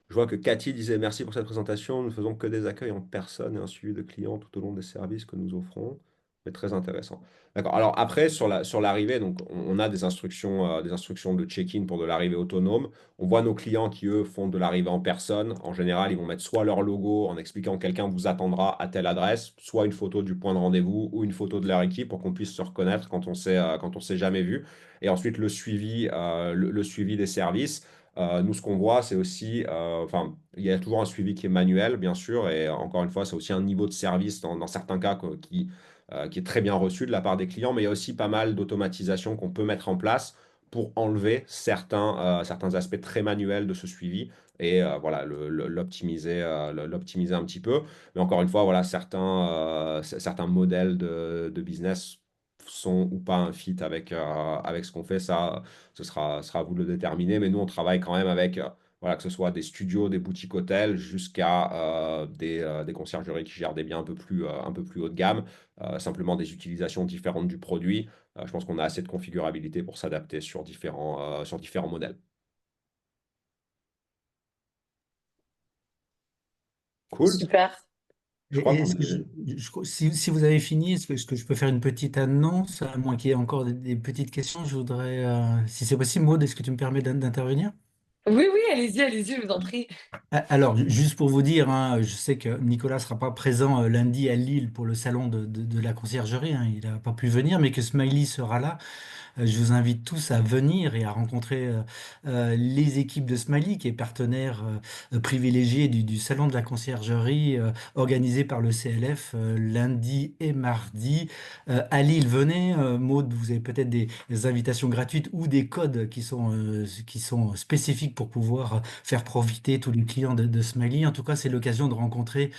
Je vois que Cathy disait merci pour cette présentation. Nous ne faisons que des accueils en personne et un suivi de clients tout au long des services que nous offrons. C'est très intéressant. D'accord. Alors après, sur l'arrivée, donc on a des instructions de check-in pour de l'arrivée autonome. On voit nos clients qui, eux, font de l'arrivée en personne. En général, ils vont mettre soit leur logo en expliquant que quelqu'un vous attendra à telle adresse, soit une photo du point de rendez-vous ou une photo de leur équipe pour qu'on puisse se reconnaître quand on s'est jamais vu. Et ensuite, le suivi des services. Nous, ce qu'on voit, c'est aussi, enfin, il y a toujours un suivi qui est manuel, bien sûr, et encore une fois, c'est aussi un niveau de service dans certains cas qui est très bien reçu de la part des clients, mais il y a aussi pas mal d'automatisation qu'on peut mettre en place pour enlever certains aspects très manuels de ce suivi et voilà, l'optimiser un petit peu. Mais encore une fois, voilà, certains modèles de business sont ou pas un fit avec ce qu'on fait, ça, ce sera à vous de le déterminer. Mais nous, on travaille quand même avec, voilà, que ce soit des studios, des boutiques hôtels, jusqu'à des conciergeries qui gèrent des biens un peu plus haut de gamme, simplement des utilisations différentes du produit. Je pense qu'on a assez de configurabilité pour s'adapter sur différents modèles. Cool. Super. Je crois qu'on Est-ce que est... si vous avez fini, est-ce que je peux faire une petite annonce, à moins qu'il y ait encore des petites questions, je voudrais, si c'est possible, Maud, est-ce que tu me permets d'intervenir? Oui, oui, allez-y, je vous en prie. Alors, juste pour vous dire, hein, je sais que Nicolas ne sera pas présent lundi à Lille pour le salon de la conciergerie, hein, il n'a pas pu venir, mais que Smiley sera là. Je vous invite tous à venir et à rencontrer les équipes de Smiley, qui est partenaire privilégié du Salon de la conciergerie organisé par le CLF lundi et mardi à Lille. Venez, Maud, vous avez peut-être des invitations gratuites ou des codes qui sont spécifiques pour pouvoir faire profiter tous les clients de Smiley. En tout cas, c'est l'occasion de rencontrer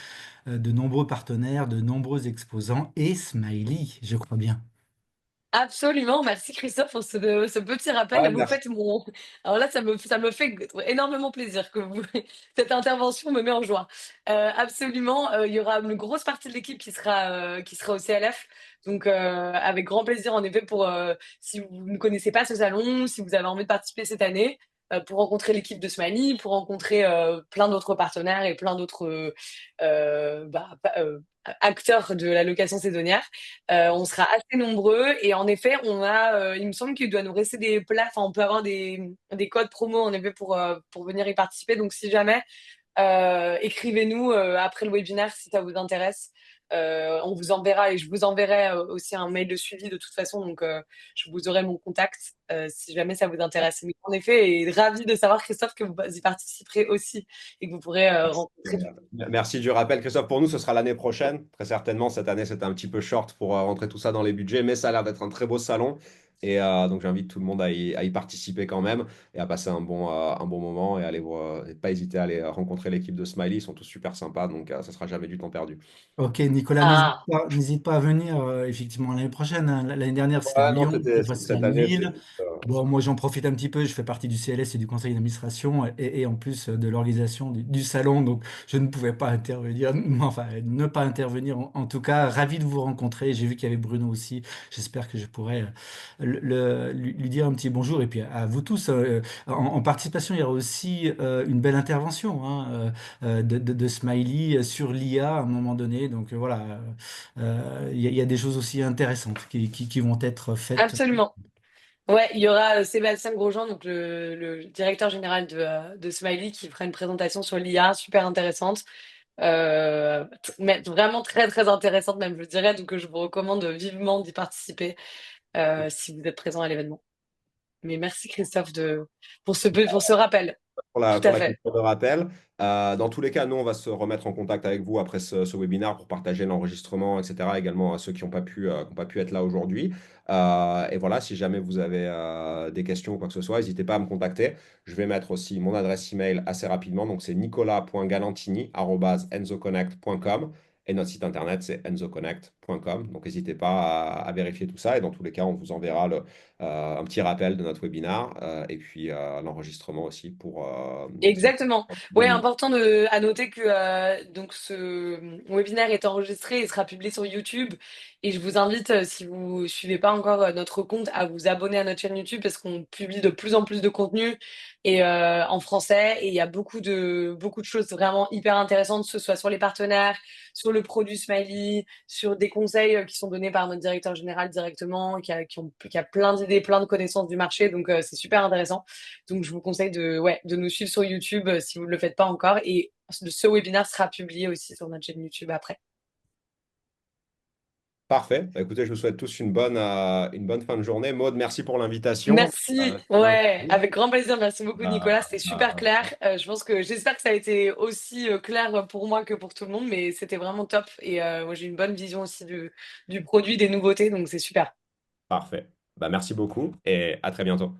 de nombreux partenaires, de nombreux exposants et Smiley, je crois bien. Absolument, merci Christophe pour ce petit rappel. Ouais, Vous merci. faites mon... Alors là, ça me fait énormément plaisir que vous... cette intervention me met en joie. Absolument, il y aura une grosse partie de l'équipe qui sera au CLF. Donc, avec grand plaisir, en effet, si vous ne connaissez pas ce salon, si vous avez envie de participer cette année, pour rencontrer l'équipe de Smiley, pour rencontrer plein d'autres partenaires et plein d'autres acteurs de la location saisonnière. On sera assez nombreux et en effet, il me semble qu'il doit nous rester des places, enfin, on peut avoir des codes promo en effet pour venir y participer. Donc si jamais, écrivez-nous après le webinaire si ça vous intéresse. On vous enverra et je vous enverrai aussi un mail de suivi de toute façon. Donc je vous aurai mon contact si jamais ça vous intéresse. Mais en effet, et ravi de savoir Christophe que vous y participerez aussi et que vous pourrez rencontrer. Merci du rappel, Christophe. Pour nous, ce sera l'année prochaine. Très certainement, cette année, c'était un petit peu short pour rentrer tout ça dans les budgets, mais ça a l'air d'être un très beau salon. Et donc, j'invite tout le monde à y participer quand même et à passer un bon moment et aller voir, et pas hésiter à aller rencontrer l'équipe de Smiley. Ils sont tous super sympas, donc ça sera jamais du temps perdu. Ok, Nicolas, Ah, n'hésite pas à venir effectivement l'année prochaine, hein. L'année dernière, c'était à Ouais, non, Lyon, cette fois, c'est à cette année, c'est Lille. juste, Bon, moi, j'en profite un petit peu. Je fais partie du CLS et du conseil d'administration et en plus de l'organisation du salon. Donc, je ne pouvais pas intervenir, enfin, ne pas intervenir. En tout cas, ravi de vous rencontrer. J'ai vu qu'il y avait Bruno aussi. J'espère que je pourrai lui dire un petit bonjour. Et puis à vous tous. En participation, il y aura aussi une belle intervention, hein, de Smiley sur l'IA à un moment donné. Donc, voilà, il y a des choses aussi intéressantes qui vont être faites. absolument. Ouais, il y aura Sébastien Grosjean, donc le directeur général de Smiley, qui fera une présentation sur l'IA super intéressante. Mais vraiment très très intéressante même, je dirais. Donc je vous recommande vivement d'y participer si vous êtes présent à l'événement. Mais merci Christophe pour ce rappel. Tout pour à la fait. culture de rappel. Dans tous les cas, nous, on va se remettre en contact avec vous après ce webinaire pour partager l'enregistrement, etc. Également à ceux qui n'ont pas qui ont pas pu être là aujourd'hui. Et voilà, si jamais vous avez des questions ou quoi que ce soit, n'hésitez pas à me contacter. Je vais mettre aussi mon adresse email assez rapidement. Donc, c'est nicolas.galantini@enzoconnect.com. Et notre site internet, c'est enzoconnect.com. Donc, n'hésitez pas à vérifier tout ça. Et dans tous les cas, on vous enverra un petit rappel de notre webinaire et puis l'enregistrement aussi pour Exactement. Ouais, donner. important à noter que donc ce webinaire est enregistré et sera publié sur YouTube. Et je vous invite, si vous suivez pas encore notre compte, à vous abonner à notre chaîne YouTube parce qu'on publie de plus en plus de contenu et en français. Et il y a beaucoup de choses vraiment hyper intéressantes, que ce soit sur les partenaires, sur le produit Smiley, sur des conseils qui sont donnés par notre directeur général directement, qui a plein d'idées, plein de connaissances du marché. Donc c'est super intéressant. Donc, je vous conseille ouais, de nous suivre sur YouTube si vous ne le faites pas encore. Et ce webinaire sera publié aussi sur notre chaîne YouTube après. Parfait. Bah, écoutez, je vous souhaite tous une bonne fin de journée. Maud, merci pour l'invitation. Merci. C'était un Ouais, plaisir. avec grand plaisir. Merci beaucoup, Nicolas. C'était super Euh, clair. J'espère que ça a été aussi clair pour moi que pour tout le monde, mais c'était vraiment top. Et moi, j'ai une bonne vision aussi du produit, des nouveautés, donc c'est super. Parfait. Bah, merci beaucoup et à très bientôt.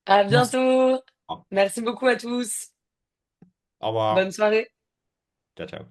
À Merci. bientôt. Merci beaucoup à tous. Au revoir. Bonne soirée. Ciao, ciao.